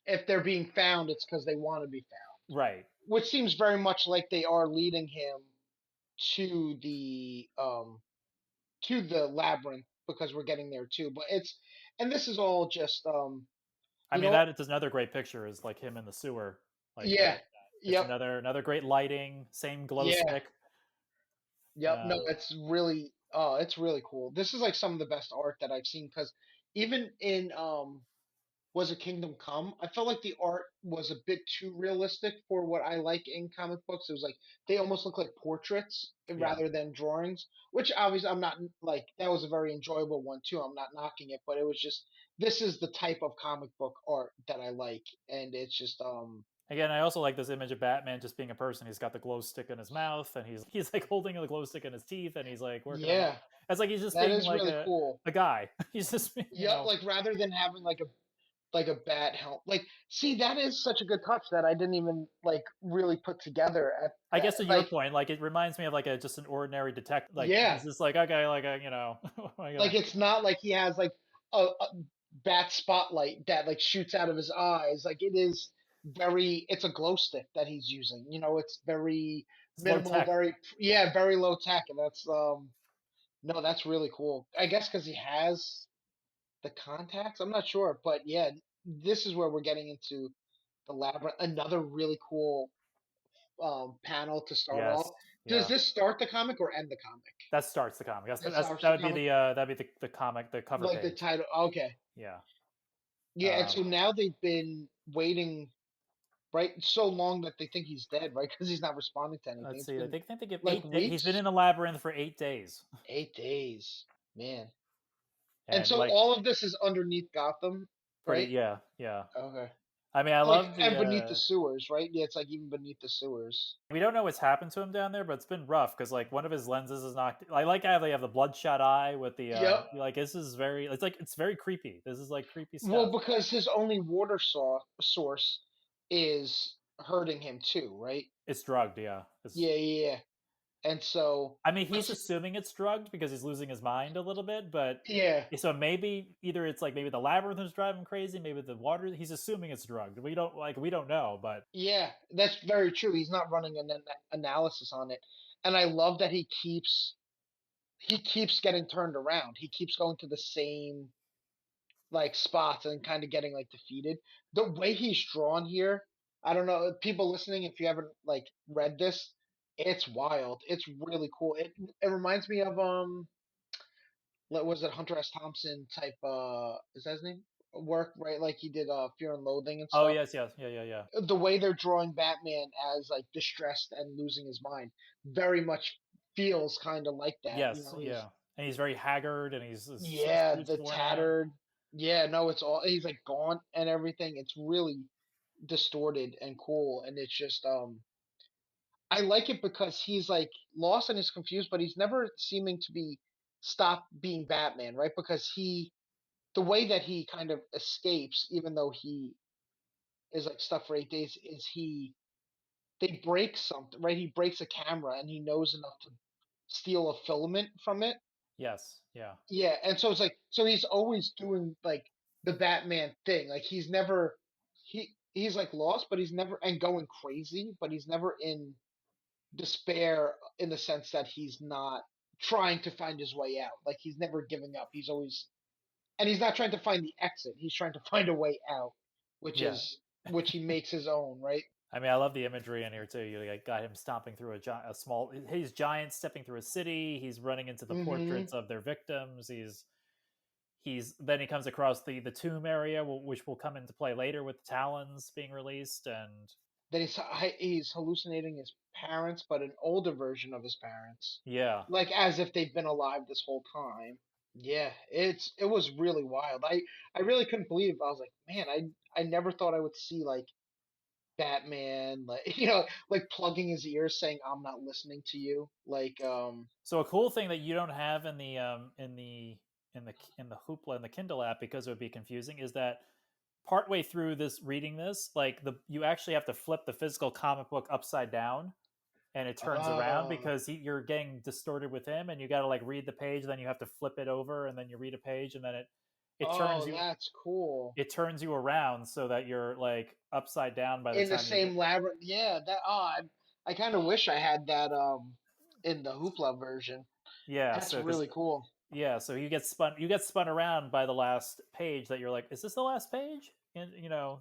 S2: If they're being found, it's because they want to be found,
S1: Right.
S2: which seems very much like they are leading him to the labyrinth because we're getting there too. But it's and this is all just
S1: I
S2: you
S1: mean,
S2: know
S1: that is another great picture is like him in the sewer like
S2: yeah,
S1: that. It's
S2: yep,
S1: another great lighting, same glow
S2: yeah,
S1: stick.
S2: yep. No, it's really cool. This is like some of the best art that I've seen because even in was a Kingdom Come. I felt like the art was a bit too realistic for what I like in comic books. It was like they almost look like portraits
S1: Yeah.
S2: rather than drawings, which obviously I'm not like that was a very enjoyable one too. I'm not knocking it, but it was just this is the type of comic book art that I like, and it's just
S1: Again, I also like this image of Batman just being a person. He's got the glow stick in his mouth, and he's like holding the glow stick in his teeth, and he's like working on.
S2: yeah,
S1: It's like he's just
S2: that
S1: being
S2: is
S1: like
S2: really cool.
S1: a guy. He's just
S2: Yep, like rather than having like a bat helmet. Like, see, that is such a good touch that I didn't even like really put together at
S1: I
S2: that.
S1: guess to your
S2: Like,
S1: point, like it reminds me of like a just an ordinary detective. Like
S2: yeah,
S1: he's just like okay, like what am I
S2: like
S1: gonna?
S2: it's not like he has like a bat spotlight that like shoots out of his eyes. Like it is very, it's a glow stick that he's using. It's very
S1: It's low
S2: minimal,
S1: tech.
S2: very yeah, very low tech, and that's no, that's really cool. I guess because he has the contacts. I'm not sure, but yeah, this is where we're getting into the labyrinth. Another really cool panel to start
S1: Yes,
S2: off. Does
S1: yeah.
S2: this start the comic or end the comic?
S1: That starts the comic.
S2: That
S1: That
S2: starts the
S1: would be
S2: comic,
S1: the comic the cover
S2: like the
S1: page.
S2: title. Okay,
S1: Yeah.
S2: yeah, and so now they've been waiting right so long that they think he's dead, right? Because he's not responding to anything.
S1: Let's
S2: It's
S1: see. I
S2: been
S1: think they give
S2: like
S1: 8 days. He's been
S2: weeks,
S1: in the labyrinth for 8 days,
S2: 8 days, man. And
S1: and
S2: so
S1: like
S2: all of this is underneath Gotham,
S1: pretty.
S2: right?
S1: Yeah, yeah.
S2: Okay.
S1: I mean, I
S2: Like
S1: love the.
S2: and beneath the sewers, right? Yeah, it's like even beneath the sewers.
S1: We don't know what's happened to him down there, but it's been rough because like one of his lenses is knocked. I like how they have the bloodshot eye with the.
S2: Yep.
S1: Like this is very. It's like it's very creepy. This is like creepy
S2: Well,
S1: stuff.
S2: because his only water source is hurting him too, right?
S1: It's drugged. Yeah. It's.
S2: Yeah, yeah, yeah. And so,
S1: I mean, he's
S2: but
S1: assuming it's drugged because he's losing his mind a little bit, but
S2: yeah,
S1: so maybe either it's like maybe the labyrinth is driving him crazy, maybe the water. He's assuming it's drugged. We don't know, but
S2: yeah, that's very true. He's not running an analysis on it, and I love that he keeps getting turned around. He keeps going to the same like spots and kind of getting like defeated. The way he's drawn here, I don't know, people listening, if you haven't like read this, it's wild. It's really cool. It reminds me of what was it Hunter S. Thompson type is that his name? Work, right? Like he did Fear and Loathing and
S1: oh
S2: stuff.
S1: yes, yes, yeah, yeah, yeah,
S2: The way they're drawing Batman as like distressed and losing his mind very much feels kind of like that.
S1: yes,
S2: He's
S1: yeah, and he's very haggard, and his
S2: yeah,
S1: suit's
S2: the
S1: worn out.
S2: tattered. Yeah, no, it's all he's like gaunt and everything. It's really distorted and cool, and it's just I like it because he's like lost and is confused, but he's never seeming to be stop being Batman, right? Because the way that he kind of escapes, even though he is like stuck for 8 days, is they break something, right? He breaks a camera and he knows enough to steal a filament from it.
S1: Yes, yeah,
S2: Yeah, and so it's like so he's always doing like the Batman thing. Like he's like lost, but he's never and going crazy, but he's never in despair in the sense that he's not trying to find his way out. Like he's never giving up. He's always and he's not trying to find the exit. He's trying to find a way out, which
S1: yeah.
S2: is which he makes his own, right?
S1: I mean, I love the imagery in here too. You like, got him stomping through a small. He's giant stepping through a city. He's running into the
S2: Hmm.
S1: portraits of their victims. He's then he comes across the tomb area, which will come into play later with Talons being released, and
S2: Then he's hallucinating his parents, but an older version of his parents,
S1: yeah.
S2: like as if they've been alive this whole time. Yeah, it was really wild. I really couldn't believe. I was like, man, I never thought I would see like Batman, like like plugging his ears, saying, "I'm not listening to you."
S1: So a cool thing that you don't have in the in the Hoopla and the Kindle app, because it would be confusing, is that partway through this reading this, like the you actually have to flip the physical comic book upside down and it turns around
S2: uh,
S1: because you're getting distorted with him, and you got to like read the page, then you have to flip it over, and then you read a page, and then it turns
S2: oh,
S1: you
S2: that's cool.
S1: it turns you around so that you're like upside down by the
S2: In the
S1: time you get.
S2: same labyrinth, yeah. I kind of wish I had that in the Hoopla version.
S1: Yeah,
S2: That's
S1: so because
S2: really cool.
S1: yeah, so you get spun around by the last page that you're like, is this the last page? And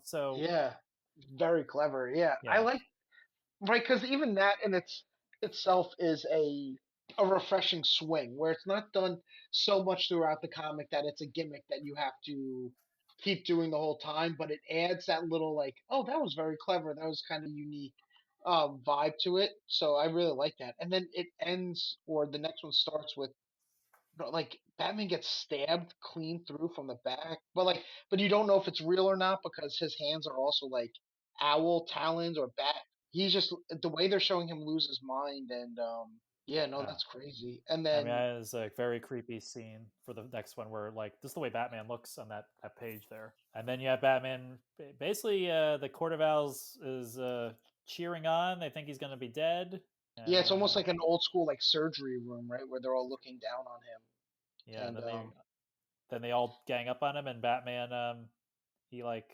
S1: so
S2: Yeah, very clever. Yeah, I
S1: yeah,
S2: like right because even that in itself is a refreshing swing where it's not done so much throughout the comic that it's a gimmick that you have to keep doing the whole time, but it adds that little like, oh, that was very clever. That was kind of unique vibe to it. So I really like that. And then it ends, or the next one starts with but like Batman gets stabbed clean through from the back, but you don't know if it's real or not because his hands are also like owl talons or bat. He's just the way they're showing him lose his mind, and yeah, no,
S1: uh,
S2: that's crazy. And
S1: I mean,
S2: then
S1: that is a very creepy scene for the next one where like this is the way Batman looks on that page there, and then you have Batman. Basically, the Court of Owls is cheering on. They think he's going to be dead,
S2: yeah,
S1: and
S2: it's almost like an old school like surgery room, right, where they're all looking down on him,
S1: yeah,
S2: and
S1: then they all gang up on him, and Batman he like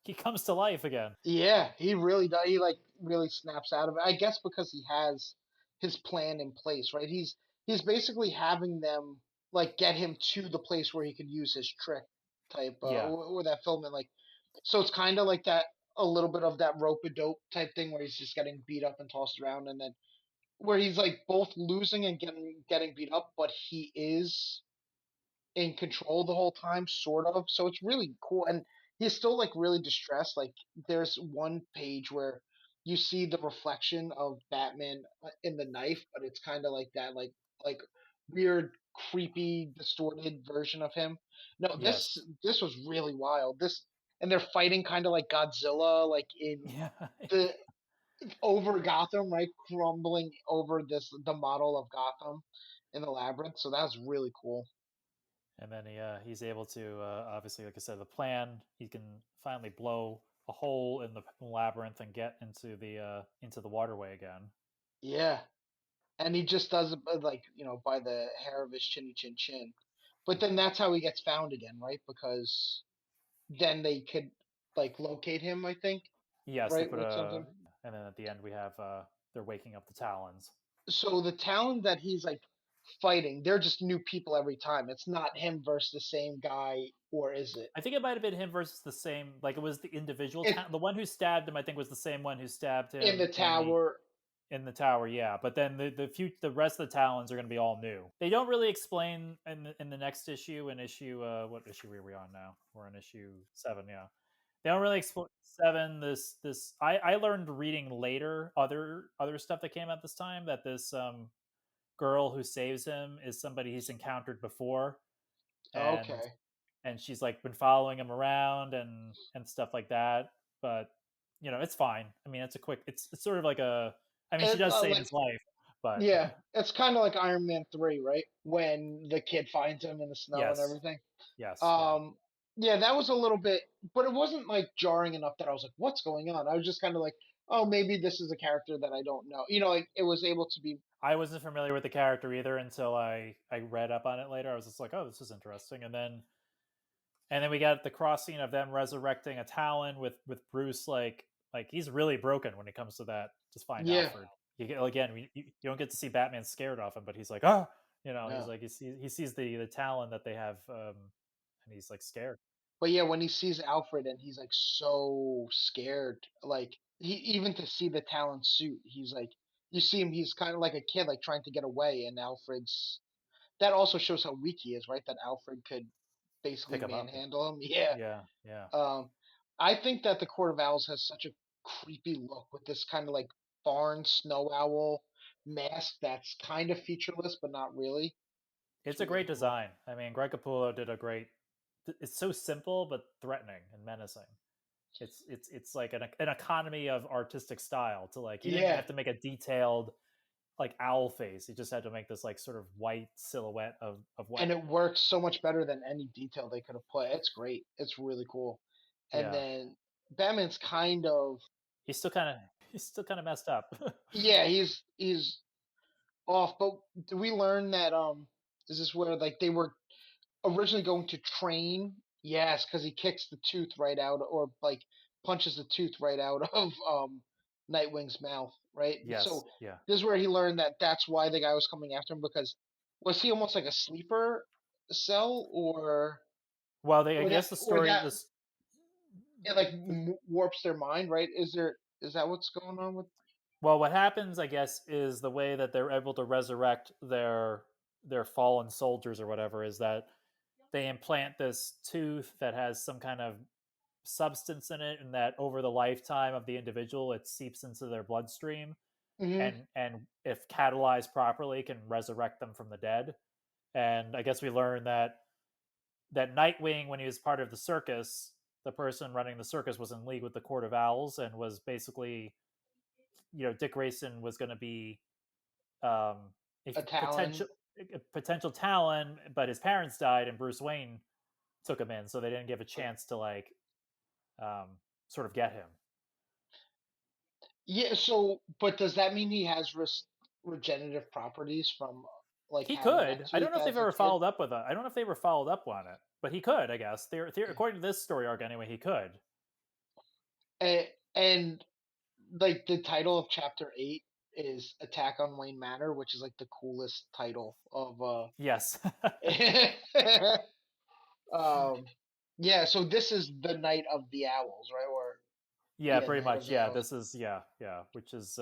S1: he comes to life again.
S2: yeah, he really does. He like really snaps out of it. I guess because he has his plan in place, right? He's basically having them like get him to the place where he could use his trick type
S1: Yeah.
S2: or that filament like so it's kind of like that a little bit of that rope a dope type thing where he's just getting beat up and tossed around and then where he's like both losing and getting beat up, but he is in control the whole time, sort of. So it's really cool, and he's still like really distressed. Like there's one page where you see the reflection of Batman in the knife, but it's kind of like that, like weird, creepy, distorted version of him. No, this
S1: Yes.
S2: this was really wild. This and they're fighting kind of like Godzilla, like in
S1: Yeah.
S2: the over Gotham, right? Crumbling over the model of Gotham in the labyrinth. So that's really cool.
S1: And then he's able to obviously, like I said, the plan. He can finally blow a hole in the labyrinth and get into the waterway again.
S2: Yeah, and he just does it like by the hair of his chinny chin chin. But then that's how he gets found again, right? Because then they could like locate him, I think,
S1: Yes, they
S2: right,
S1: put
S2: with
S1: a,
S2: something.
S1: and then at the end we have they're waking up the Talons.
S2: So the talent that he's like fighting, they're just new people every time. It's not him versus the same guy, or is it?
S1: I think it might have been him versus the same. Like it was the individual.
S2: It
S1: The one who stabbed him, I think, was the same one who stabbed
S2: in the
S1: him
S2: tower.
S1: in the tower. Yeah, but then the rest of the Talons are going to be all new. They don't really explain in the next issue. In issue what issue are we on now? We're on issue 7. Yeah, they don't really explain 7. I learned reading later other stuff that came out this time that this girl who saves him is somebody he's encountered before, and
S2: Okay.
S1: she's like been following him around and stuff like that. But it's fine. I mean, it's sort of like a. I mean, she
S2: And
S1: does save
S2: like
S1: his life, but
S2: yeah, it's kind of like Iron Man 3, right? When the kid finds him in the snow and
S1: yes,
S2: everything.
S1: yes, yeah.
S2: Um, yeah, that was a little bit, but it wasn't like jarring enough that I was like, "What's going on?" I was just kind of like, "Oh, maybe this is a character that I don't know." Like it was able to be.
S1: I wasn't familiar with the character either until I read up on it later. I was just like, oh, this is interesting, and then we got the cross scene of them resurrecting a Talon with Bruce. Like he's really broken when it comes to that. Just find
S2: Yeah,
S1: Alfred. Again, you don't get to see Batman scared off him, but he's like, ah, he's
S2: no,
S1: like he sees the Talon that they have, and he's like scared.
S2: but yeah, when he sees Alfred and he's like so scared, like he even to see the Talon suit, he's like, you see him, he's kind of like a kid, like trying to get away, and Alfred's. That also shows how weak he is, right? That Alfred could basically
S1: Pick him up.
S2: manhandle him. Yeah.
S1: Yeah, yeah.
S2: Um, I think that the Court of Owls has such a creepy look with this kind of like barn snow owl mask that's kind of featureless, but not really. It's
S1: It's a
S2: really
S1: great
S2: cool.
S1: design. I mean, Greg Capullo did a great. It's so simple but threatening and menacing. It's like an economy of artistic style to like he didn't
S2: Yeah,
S1: have to make a detailed like owl face. He just had to make this like sort of white silhouette of what.
S2: and it works so much better than any detail they could have put. It's great. It's really cool. And
S1: Yeah,
S2: then Batman's kind of
S1: he's still kind of he's still kind of messed up.
S2: yeah, he's off. But do we learn that is this where like they were originally going to train? Yes, because he kicks the tooth right out, or like punches the tooth right out of Nightwing's mouth, right?
S1: Yes,
S2: So
S1: yeah.
S2: this is where he learned that that's why the guy was coming after him because was he almost like a sleeper cell
S1: Well, they I
S2: or that
S1: guess the
S2: or
S1: story
S2: that
S1: this
S2: it like warps their mind, right? Is that what's going on with?
S1: well what happens I guess is the way that they're able to resurrect their fallen soldiers or whatever is that they implant this tooth that has some kind of substance in it and that over the lifetime of the individual it seeps into their bloodstream
S2: Hmm.
S1: and if catalyzed properly can resurrect them from the dead. And I guess we learned that Nightwing, when he was part of the circus, the person running the circus was in league with the Court of Owls and was basically, Dick Grayson was going to be um, a
S2: A Talon.
S1: potential potential Talon, but his parents died and Bruce Wayne took him in, so they didn't give a chance to like um, sort of get him.
S2: Yeah, so but does that mean he has regenerative properties from like
S1: He
S2: having that
S1: could. I don't
S2: tooth
S1: know if they've
S2: as a
S1: ever
S2: kid?
S1: followed up with it. I don't know if they ever followed up on it, but he could. I guess. According to this story arc, anyway, he could.
S2: And like the title of chapter 8 is Attack on Wayne Manor, which is like the coolest title of
S1: Yes.
S2: um yeah, so this is the night of the owls, right? Or
S1: Yeah,
S2: yeah,
S1: pretty
S2: night of
S1: much.
S2: the
S1: Yeah,
S2: owls.
S1: this is yeah, which is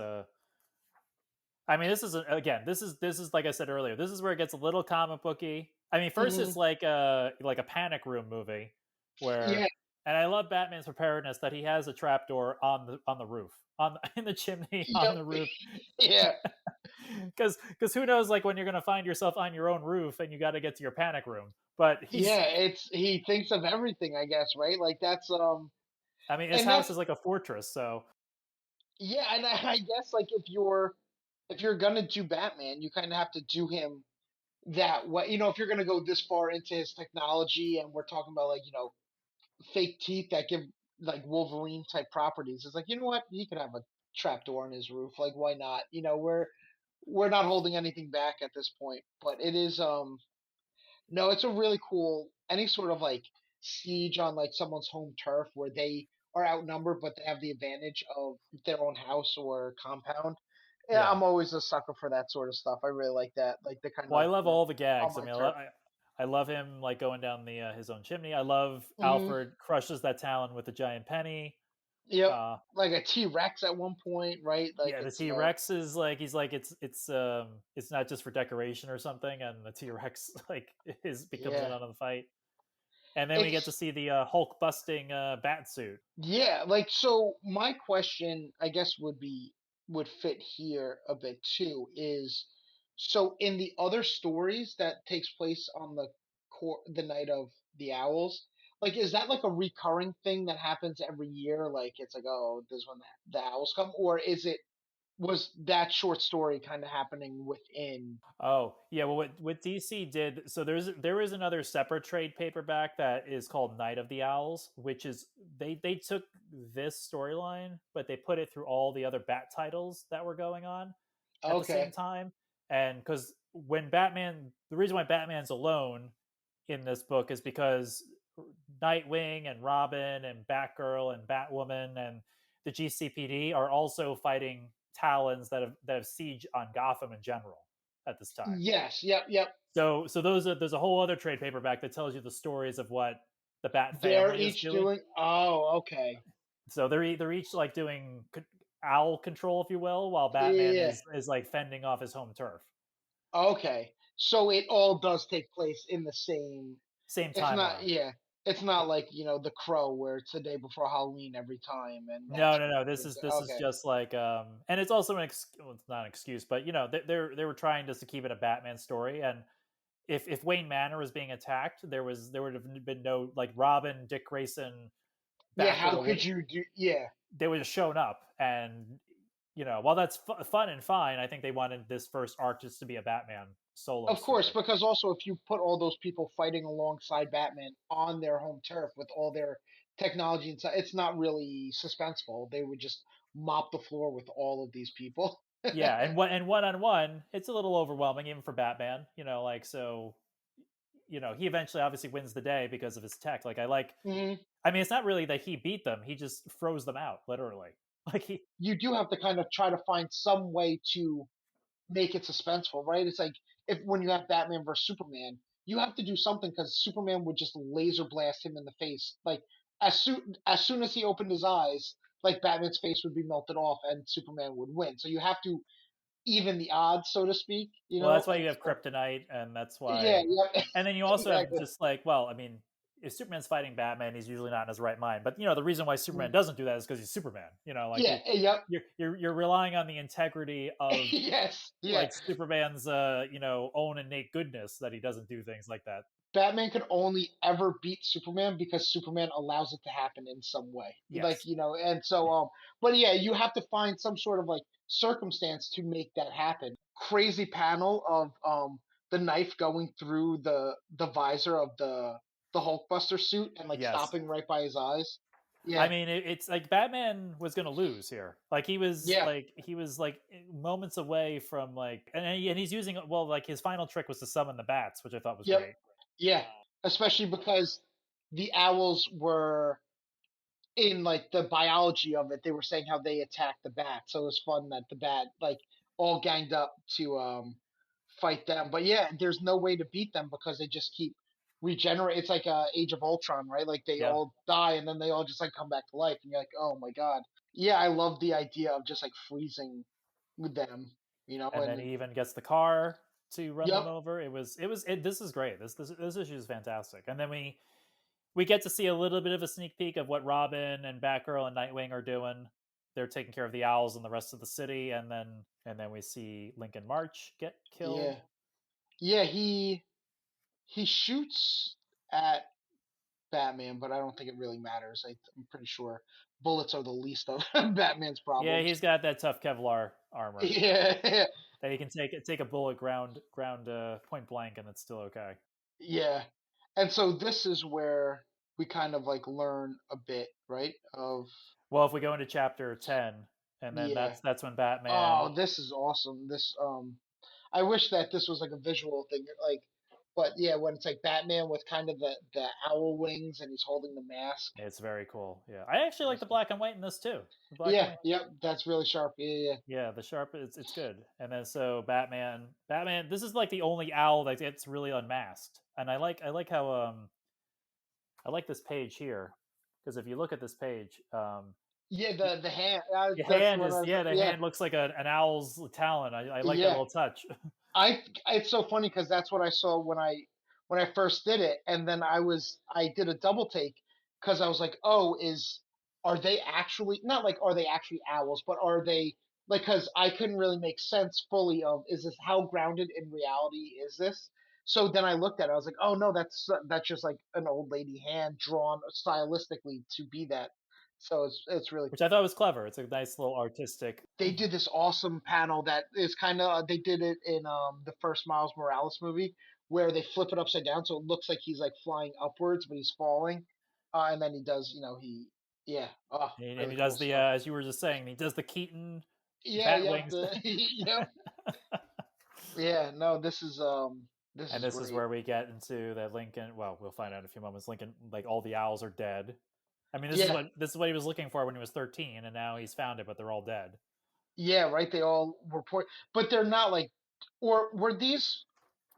S1: I mean, this is again, this is like I said earlier. This is where it gets a little comic booky. I mean, first
S2: Hmm.
S1: it's like a panic room movie
S2: Yeah,
S1: where and I love Batman's preparedness that he has a trapdoor on the roof, in the chimney on
S2: yep.
S1: the roof.
S2: Yeah.
S1: Because who knows like when you're going to find yourself on your own roof and you got to get to your panic room. But he's
S2: Yeah, it's he thinks of everything, I guess, right? Like that's
S1: I mean, his
S2: and
S1: house
S2: that's
S1: is like a fortress, so
S2: yeah, and I guess like if you're gonna do Batman, you kind of have to do him that way. You know, if you're gonna go this far into his technology, and we're talking about like fake teeth that give like Wolverine type properties, it's like you know what, he could have a trapdoor in his roof. Like why not? You know, we're not holding anything back at this point. But it is no, it's a really cool any sort of like siege on like someone's home turf where they are outnumbered but they have the advantage of their own house or compound. Yeah,
S1: yeah.
S2: I'm always a sucker for that sort of stuff. I really like that, like the kind
S1: Well, I
S2: of
S1: love all the
S2: on
S1: gags. I
S2: my
S1: mean,
S2: turf.
S1: I love him like going down the his own chimney. I love
S2: Hmm.
S1: Alfred crushes that Talon with a giant penny.
S2: Yep,
S1: Uh,
S2: like a T Rex at one point, right? Like
S1: yeah, the
S2: it's
S1: T Rex is like he's like it's not just for decoration or something, and the T Rex like is becomes in
S2: yeah,
S1: on the fight, and then we get to
S2: it's
S1: see the Hulk busting bat suit.
S2: yeah, like so my question I guess would fit here a bit too is so in the other stories that takes place on the night of the owls, like is that like a recurring thing that happens every year? Like it's like oh this is when the owls come, or is it was that short story kind of happening within?
S1: Oh yeah, well what DC did so there is another separate trade paperback that is called Night of the Owls, which is they took this storyline but they put it through all the other Bat titles that were going on at the same
S2: Okay,
S1: time. And because when Batman, the reason why Batman's alone in this book is because Nightwing and Robin and Batgirl and Batwoman and the GCPD are also fighting Talons that have siege on Gotham in general at this time.
S2: yes, yep, yep.
S1: So there's a whole other trade paperback that tells you the stories of what the Bat
S2: They're
S1: family is
S2: each
S1: doing.
S2: doing. Oh, okay.
S1: So they're each like doing owl control, if you will, while Batman
S2: Yeah.
S1: is like fending off his home turf.
S2: Okay. So it all does take place in the same.
S1: Same
S2: It's not.
S1: timeline.
S2: Yeah. It's not like The Crow, where it's the day before Halloween every time, and
S1: No,
S2: that's
S1: no, no. This is
S2: okay.
S1: just like, and it's also well, it's not an excuse, but they were trying just to keep it a Batman story. And if Wayne Manor was being attacked, there would have been no like Robin, Dick Grayson,
S2: Yeah. How
S1: Batgirl would
S2: could you do? Yeah.
S1: they would have shown up. And while that's fun and fine, I think they wanted this first arc just to be a Batman solo
S2: Of course,
S1: story.
S2: because also if you put all those people fighting alongside Batman on their home turf with all their technology and stuff, it's not really suspenseful. They would just mop the floor with all of these people.
S1: Yeah, one on one, it's a little overwhelming even for Batman. Like so. He eventually obviously wins the day because of his tech. Like
S2: Mhm.
S1: I mean, it's not really that he beat them; he just froze them out, literally. Like he,
S2: You do have to kind of try to find some way to make it suspenseful, right? It's like if when you have Batman versus Superman, you have to do something because Superman would just laser blast him in the face. Like as soon as he opened his eyes, like Batman's face would be melted off and Superman would win. So you have to even the odds, so to speak.
S1: well, that's why
S2: And
S1: you have
S2: so
S1: kryptonite, and that's
S2: yeah,
S1: why,
S2: yeah,
S1: and then you also have
S2: exactly.
S1: just like, well, I mean, if Superman's fighting Batman, he's usually not in his right mind. But the reason why Superman
S2: Mhm.
S1: doesn't do that is because he's Superman. Like
S2: Yeah, yep,
S1: you're relying on the integrity of
S2: yes, yeah.
S1: like Superman's own innate goodness that he doesn't do things like that.
S2: Batman could only ever beat Superman because Superman allows it to happen in some way.
S1: Yes.
S2: And so but yeah, you have to find some sort of like circumstance to make that happen. Crazy panel of the knife going through the visor of the Hulkbuster suit and like
S1: Yes.
S2: stopping right by his eyes.
S1: I
S2: Yeah.
S1: mean, it's like Batman was going to lose here. Like
S2: Yeah.
S1: he was like moments away from like, and he's using, well, like his final trick was to summon the bats, which I thought was
S2: Yep.
S1: great.
S2: Yeah. Especially because the owls were in like the biology of it, they were saying how they attack the bat. So it was fun that the bat like all ganged up to fight them. But yeah, there's no way to beat them because they just keep regenerate. It's like Age of Ultron, right? Like they
S1: Yeah,
S2: all die and then they all just like come back to life, and you're like, oh my god. Yeah, I love the idea of just like freezing with them,
S1: and
S2: and
S1: then
S2: then,
S1: he even gets the car to run them
S2: yep,
S1: over. This is great. This issue is fantastic. And then we get to see a little bit of a sneak peek of what Robin and Batgirl and Nightwing are doing. They're taking care of the owls and the rest of the city, and then we see Lincoln March get
S2: yeah,
S1: killed.
S2: yeah. He shoots at Batman, but I don't think it really matters. I'm pretty sure bullets are the least of Batman's
S1: Yeah,
S2: problems.
S1: he's got that tough Kevlar armor
S2: Yeah,
S1: that he can take a bullet ground point blank, and it's still okay.
S2: yeah. And so this is where we kind of like learn a bit, right? Of
S1: Well, if we go into chapter 10, and then
S2: yeah.
S1: that's when Batman.
S2: Oh, this is awesome. I wish that this was like a visual thing, like, but yeah, when it's like Batman with kind of the owl wings and he's holding the mask.
S1: It's very cool. Yeah, I actually like the
S2: Awesome.
S1: black and white in this too. The black and
S2: Yeah,
S1: white.
S2: yep, that's really sharp. Yeah,
S1: Yeah, the sharp it's good. And then so Batman. This is like the only owl that gets really unmasked, and I like how I like this page here because if you look at this page,
S2: yeah. The hand.
S1: the
S2: That's
S1: hand
S2: what I
S1: is
S2: was.
S1: yeah, the
S2: Yeah,
S1: hand looks like an owl's talon. I like that
S2: yeah.
S1: little touch.
S2: It's so funny because that's what I saw when I first did it, and then I did a double take because I was like, oh, are they actually not like are they actually owls, but are they like because I couldn't really make sense fully of is this how grounded in reality is this? So then I looked at it, I was like, oh no, that's just like an old lady hand drawn stylistically to be that. So it's really
S1: Which I thought was clever. It's a nice little artistic.
S2: they did this awesome panel that is kind of they did it in the first Miles Morales movie where they flip it upside down so it looks like he's like flying upwards but he's falling, and then he does he yeah, oh,
S1: And
S2: really
S1: he
S2: cool
S1: does the
S2: stuff.
S1: as you were just saying, he does the Keaton
S2: Yeah,
S1: bat
S2: yep,
S1: wings.
S2: yep, yeah, no, this
S1: And
S2: is
S1: this is
S2: great.
S1: where we get into that Lincoln. Well, we'll find out in a few moments. Lincoln, like all the owls are dead. I mean,
S2: Yeah,
S1: this is what he was looking for when he was 13, and now he's found it, but they're all dead.
S2: yeah, right, they all were poor, but they're not like, or were these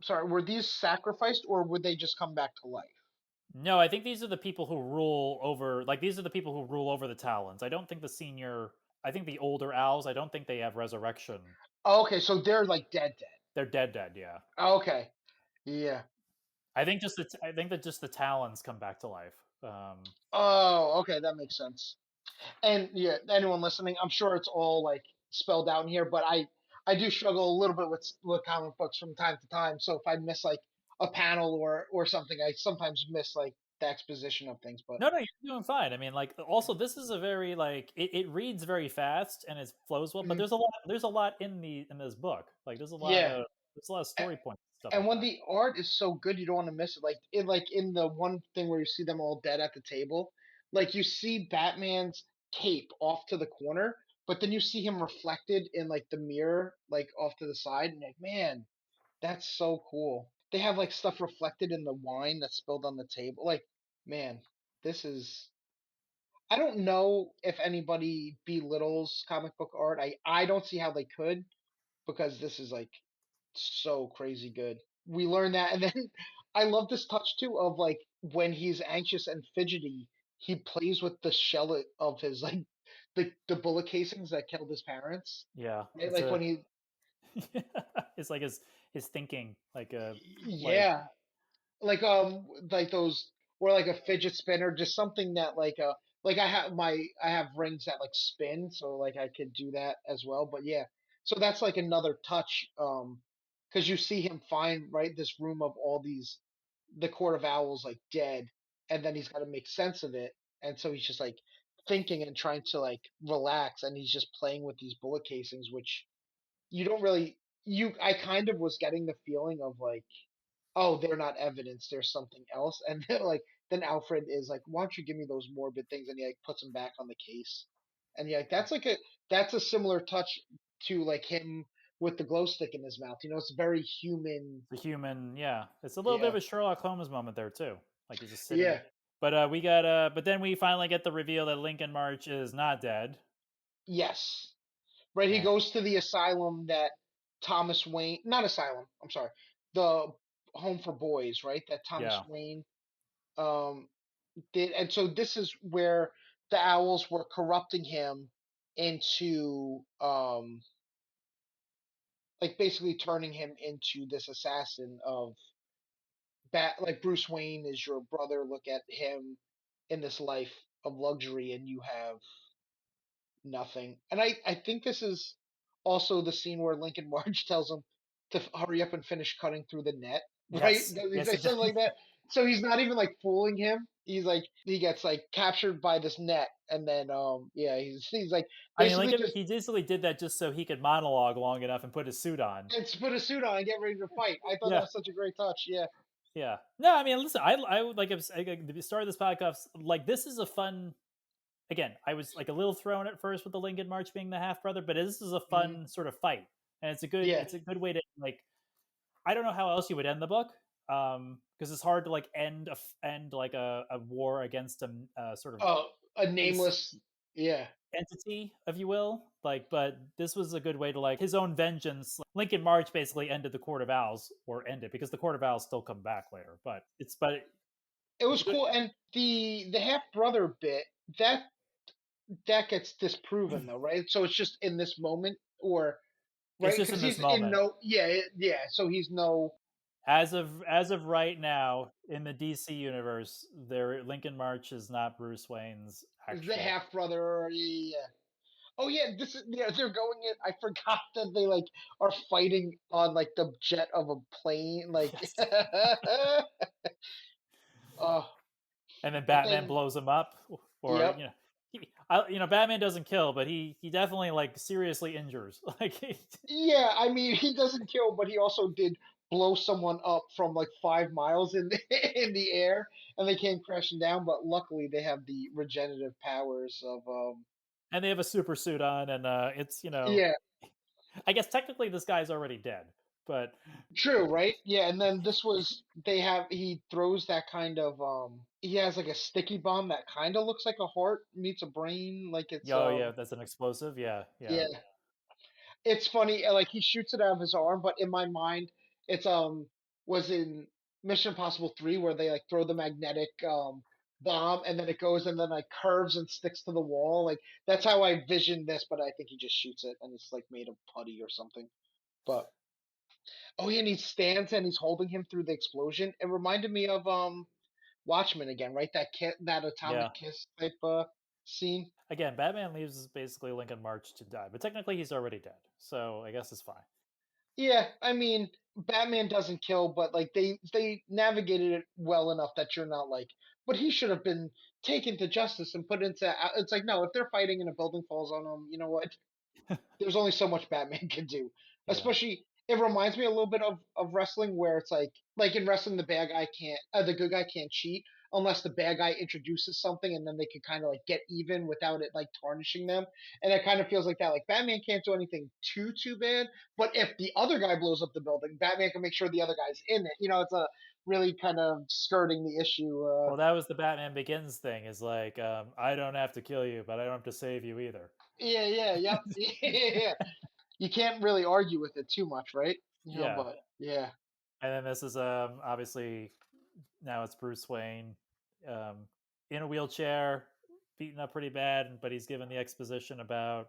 S2: sacrificed or would they just come back to life?
S1: No, I think these are the people who rule over. Like these are the people who rule over the Talons. I don't think the senior. I think the older owls. I don't think they have resurrection.
S2: Oh, okay, so they're like dead, dead.
S1: They're dead, dead. Yeah.
S2: Oh, okay, yeah.
S1: I think that just the Talons come back to life.
S2: Oh, okay, that makes sense. And yeah, anyone listening, I'm sure it's all like spelled out in here, but I do struggle a little bit with comic books from time to time. So if I miss like a panel or something, I sometimes miss like the exposition of things. But
S1: No, no, you're doing fine. I mean, like, also, this is a very like it reads very fast and it flows well, but
S2: mm,
S1: there's a lot in this book. Like,
S2: yeah,
S1: there's a lot of story points and stuff
S2: and
S1: like
S2: when
S1: that.
S2: the art is so good, you don't want to miss it. Like in the one thing where you see them all dead at the table, like you see Batman's cape off to the corner, but then you see him reflected in like the mirror, like off to the side, and you're like, man, that's so cool. They have like stuff reflected in the wine that's spilled on the table. Like, man, this is. I don't know if anybody belittles comic book art. I don't see how they could because this is like so crazy good. We learn that, and then I love this touch too of like when he's anxious and fidgety, he plays with the shell of his like the bullet casings that killed his parents.
S1: Yeah,
S2: Right?
S1: it's
S2: Like
S1: a
S2: when he,
S1: it's like his thinking, like
S2: yeah, like those or like a fidget spinner, just something that like I have rings that like spin, so like I could do that as well. But yeah, so that's like another touch, because you see him find right this room of all these the court of owls like dead, and then he's got to make sense of it, and so he's just like thinking and trying to like relax, and he's just playing with these bullet casings, which you don't really you I kind of was getting the feeling of like, oh, they're not evidence, there's something else. And then like then Alfred is like, why don't you give me those morbid things? And he like puts them back on the case. And yeah, that's a similar touch to like him with the glow stick in his mouth. It's very human.
S1: the human. Yeah, it's a little bit
S2: Yeah.
S1: of a Sherlock Holmes moment there too. Like he's just sitting.
S2: Yeah.
S1: But but then we finally get the reveal that Lincoln March is not dead.
S2: Yes. Right. He
S1: And
S2: goes to the asylum that Thomas Wayne, not asylum, I'm sorry, the home for boys, right? That Thomas
S1: yeah,
S2: Wayne um did, and so this is where the owls were corrupting him into like basically turning him into this assassin of bat like Bruce Wayne is your brother, look at him in this life of luxury and you have nothing. And I think this is also the scene where Lincoln March tells him to hurry up and finish cutting through the net, right?
S1: yes,
S2: He
S1: yes, he
S2: says
S1: does.
S2: something like that. So he's not even like fooling him. He's like he gets like captured by this net, and then yeah, he's like
S1: I mean,
S2: basically
S1: Lincoln,
S2: just
S1: he basically did that just so he could monologue long enough and put his suit on.
S2: and put a suit on and get ready to fight. I thought that
S1: Yeah,
S2: was such a great touch. Yeah.
S1: yeah. No, I mean, listen, I would like the start of this podcast. Like, this is a fun. Again, I was like a little thrown at first with the Lincoln March being the half brother, but this is a
S2: Hmm.
S1: fun sort of fight, and
S2: Yeah.
S1: it's a good way to like. I don't know how else you would end the book, because it's hard to like end like a war against a sort of
S2: Oh, a
S1: base
S2: nameless. Yeah.
S1: entity, if you will. Like, but this was a good way to like his own vengeance. Lincoln March basically ended the Court of Owls, or ended because the Court of Owls still come back later. But
S2: It
S1: it's
S2: was
S1: good.
S2: cool, and the half brother bit that that gets disproven though, right? So it's just in this moment, or
S1: It's
S2: right?
S1: just
S2: Because
S1: in this
S2: he's in
S1: moment.
S2: no, yeah, yeah. So he's no
S1: As of right now in the DC universe, there Lincoln March is not Bruce Wayne's
S2: is the
S1: actual.
S2: half brother. Yeah. Oh yeah, this is yeah. They're going in. I forgot that they like are fighting on like the jet of a plane. Like,
S1: Yes.
S2: oh,
S1: And then
S2: but
S1: Batman
S2: then
S1: blows him up, or
S2: yep.
S1: Batman doesn't kill, but he definitely like seriously injures. Like,
S2: Yeah, I mean he doesn't kill, but he also did blow someone up from like 5 miles in the, in the air, and they came crashing down. But luckily, they have the regenerative powers of
S1: and they have a super suit on, and it's
S2: yeah,
S1: I guess technically this guy's already dead, but
S2: true, right? Yeah, and then this was they have he throws that kind of he has like a sticky bomb that kind of looks like a heart meets a brain, like it's
S1: oh yeah, that's an explosive. Yeah, yeah,
S2: yeah. It's funny, like he shoots it out of his arm, but in my mind, it's was in. Mission Impossible 3 where they like throw the magnetic bomb and then it goes and then like curves and sticks to the wall. Like that's how I vision this, but I think he just shoots it and it's like made of putty or something. But oh yeah, and he stands and he's holding him through the explosion. It reminded me of Watchmen again, right? That
S1: Yeah.
S2: atomic kiss type scene.
S1: Again, Batman leaves basically Lincoln March to die, but technically he's already dead, so I guess it's fine.
S2: Yeah, I mean, Batman doesn't kill, but like they navigated it well enough that you're not like, but he should have been taken to justice and put into. It's like no, if they're fighting and a building falls on them, you know what? There's only so much Batman can do.
S1: Yeah.
S2: Especially, it reminds me a little bit of wrestling where it's like in wrestling, the good guy can't cheat unless the bad guy introduces something, and then they can kind of like get even without it like tarnishing them. And it kind of feels like that. Like Batman can't do anything too bad, but if the other guy blows up the building, Batman can make sure the other guy's in it. You know, it's a really kind of skirting the issue.
S1: Well, that was the Batman Begins thing. Is like, I don't have to kill you, but I don't have to save you either.
S2: Yep, yeah. You can't really argue with it too much, right? You know,
S1: Yeah.
S2: but yeah.
S1: And then this is obviously now it's Bruce Wayne um, in a wheelchair, beaten up pretty bad, but he's given the exposition about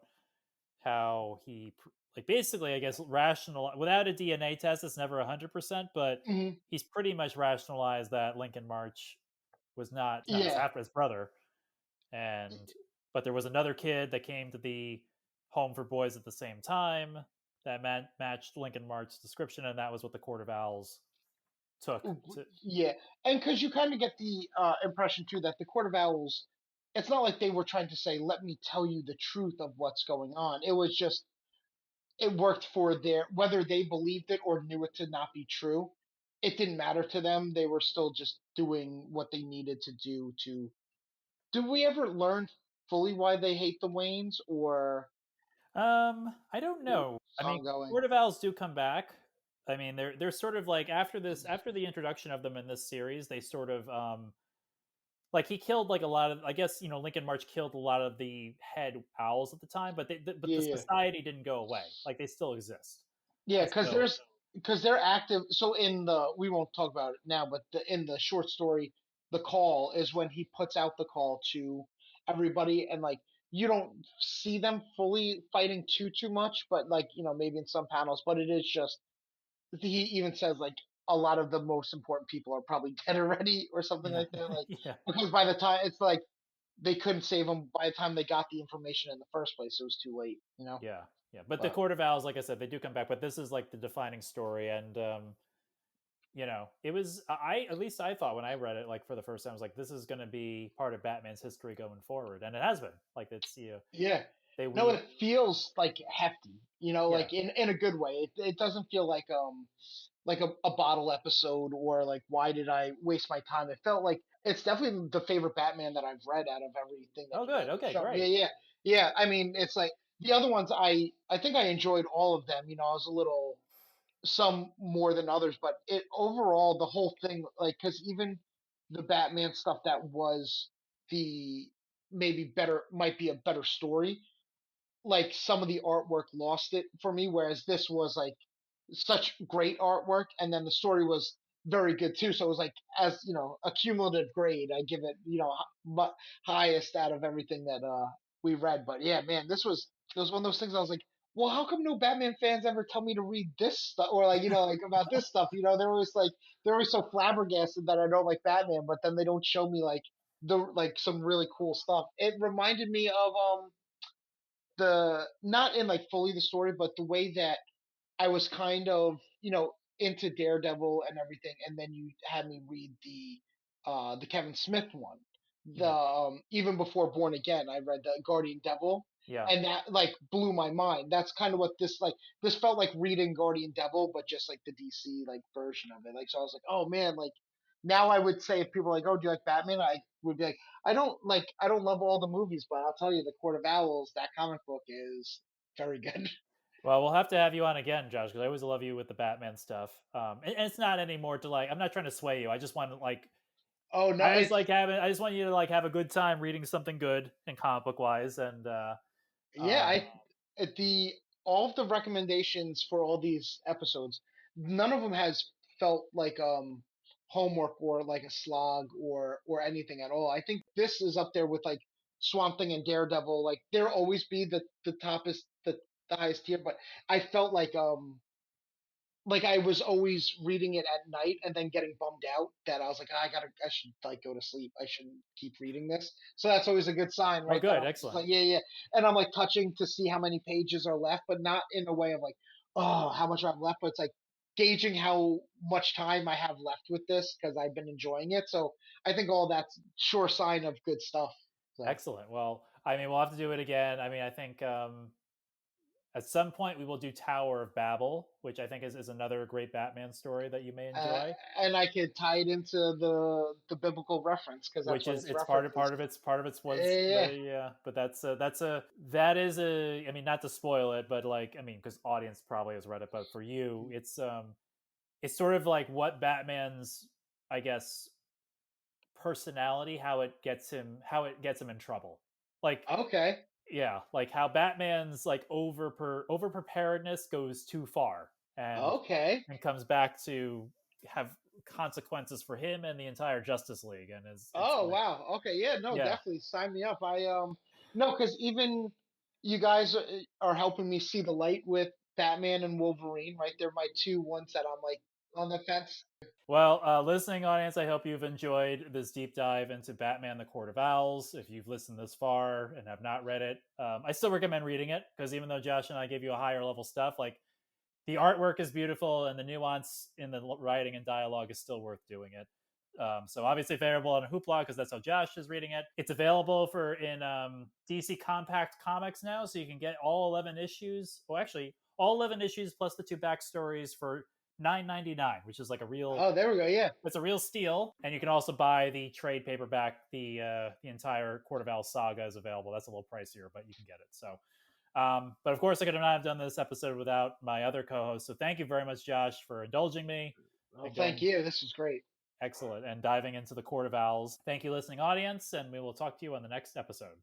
S1: how he like basically I guess rational without a DNA test. It's never 100%, but
S2: Hmm.
S1: he's pretty much rationalized that Lincoln March was not his
S2: Yeah.
S1: half his brother, and but there was another kid that came to the home for boys at the same time that matched Lincoln March's description, and that was what the Court of Owls took to.
S2: Yeah, and because you kind of get the impression too that the Court of Owls, it's not like they were trying to say, "Let me tell you the truth of what's going on." It was just it worked for their whether they believed it or knew it to not be true. It didn't matter to them. They were still just doing what they needed to do to. Did we ever learn fully why they hate the Waynes, or
S1: I don't know. I mean,
S2: ongoing?
S1: Court of Owls do come back. I mean, they're sort of like after the introduction of them in this series, they sort of like he killed like a lot of, I guess, Lincoln March killed a lot of the head owls at the time, but but the
S2: Yeah.
S1: society didn't go away. Like they still exist.
S2: Yeah,
S1: And so
S2: because they're active. So in the we won't talk about it now, but in the short story, the call is when he puts out the call to everybody, and like you don't see them fully fighting too much, but like maybe in some panels, but it is just he even says like a lot of the most important people are probably dead already or something
S1: yeah,
S2: like that. Like
S1: yeah,
S2: because by the time it's like they couldn't save them by the time they got the information in the first place, it was too late.
S1: yeah, yeah. But the
S2: But
S1: Court of Owls, like I said, they do come back. But this is like the defining story, and it was I at least I thought when I read it like for the first time, I was like, this is going to be part of Batman's history going forward, and it has been. Like it's
S2: yeah.
S1: they
S2: No,
S1: weave.
S2: it feels like hefty,
S1: Yeah.
S2: like in a good way. It doesn't feel like a bottle episode or like why did I waste my time? It felt like it's definitely the favorite Batman that I've read out of everything that
S1: Oh,
S2: you
S1: good.
S2: guys have
S1: Okay,
S2: shown. Yeah,
S1: great.
S2: yeah, yeah. I mean, it's like the other ones. I think I enjoyed all of them. I was a little some more than others, but it overall the whole thing like because even the Batman stuff that was the maybe better might be a better story like some of the artwork lost it for me, whereas this was like such great artwork, and then the story was very good too. So it was like as a cumulative grade, I give it highest out of everything that we read. But yeah, man, this was one of those things I was like, well, how come no Batman fans ever tell me to read this stuff or like like about this stuff? They're always like they're always so flabbergasted that I don't like Batman, but then they don't show me like the like some really cool stuff. It reminded me of the not in like fully the story, but the way that I was kind of, into Daredevil and everything, and then you had me read the Kevin Smith one. The
S1: Hmm.
S2: even before Born Again, I read the Guardian Devil,
S1: Yeah.
S2: and that like blew my mind. That's kind of what this felt like reading Guardian Devil, but just like the DC like version of it. Like so, I was like, oh man, like now I would say if people are like, oh, do you like Batman? I would be like, I don't love all the movies, but I'll tell you, the Court of Owls, that comic book is very good.
S1: Well, we'll have to have you on again, Josh, because I always love you with the Batman stuff. And it's not anymore to like. I'm not trying to sway you. I just want to like.
S2: Oh no,
S1: I just
S2: it's
S1: like having. I just want you to like have a good time reading something good and comic book wise, and
S2: yeah,
S1: um,
S2: I the all of the recommendations for all these episodes, none of them has felt like homework or like a slog or anything at all. I think this is up there with like Swamp Thing and Daredevil. Like there always be the top is the highest tier, but I felt like I was always reading it at night and then getting bummed out that I was like, I should like go to sleep. I shouldn't keep reading this. So that's always a good sign,
S1: Oh,
S2: right? That
S1: good,
S2: I'm just
S1: excellent.
S2: like, yeah, yeah. And I'm like touching to see how many pages are left, but not in a way of like, oh, how much I've left, but it's like gauging how much time I have left with this because I've been enjoying it. So I think all that's sure sign of good stuff. So
S1: Excellent. Well, I mean, we'll have to do it again. I mean, I think at some point we will do Tower of Babel, which I think is another great Batman story that you may
S2: uh,
S1: enjoy.
S2: and I could tie it into the biblical reference because that's
S1: Which
S2: what
S1: is
S2: its
S1: it's
S2: reference is.
S1: part of its was
S2: Yeah.
S1: the yeah, but that is a, I mean, not to spoil it, but like, I mean, because audience probably has read it, but for you, it's sort of like what Batman's, I guess, personality, how it gets him in trouble, like,
S2: Okay.
S1: yeah, like how Batman's like over preparedness goes too far
S2: Okay.
S1: and comes back to have consequences for him and the entire Justice League, and is it's
S2: Oh
S1: like,
S2: wow. Okay. Yeah. No.
S1: yeah.
S2: Definitely sign me up. I no, because even you guys are helping me see the light with Batman and Wolverine. Right. They're my two ones that I'm like on the fence.
S1: Well, listening audience, I hope you've enjoyed this deep dive into Batman: The Court of Owls. If you've listened this far and have not read it, I still recommend reading it, because even though Josh and I gave you a higher level stuff, like the artwork is beautiful and the nuance in the writing and dialogue is still worth doing it. So obviously available on Hoopla, because that's how Josh is reading it. It's available for in DC Compact Comics now, so you can get all 11 issues. Well, actually, all 11 issues plus the two backstories for $9.99, which is like a real,
S2: Oh, there we go. Yeah.
S1: it's a real steal. And you can also buy the trade paperback. The entire Court of Owls saga is available. That's a little pricier, but you can get it. So, but of course, I could not have done this episode without my other co-host. So thank you very much, Josh, for indulging me.
S2: Well, thank
S1: Again,
S2: you. This is great.
S1: excellent. And diving into the Court of Owls. Thank you, listening audience, and we will talk to you on the next episode.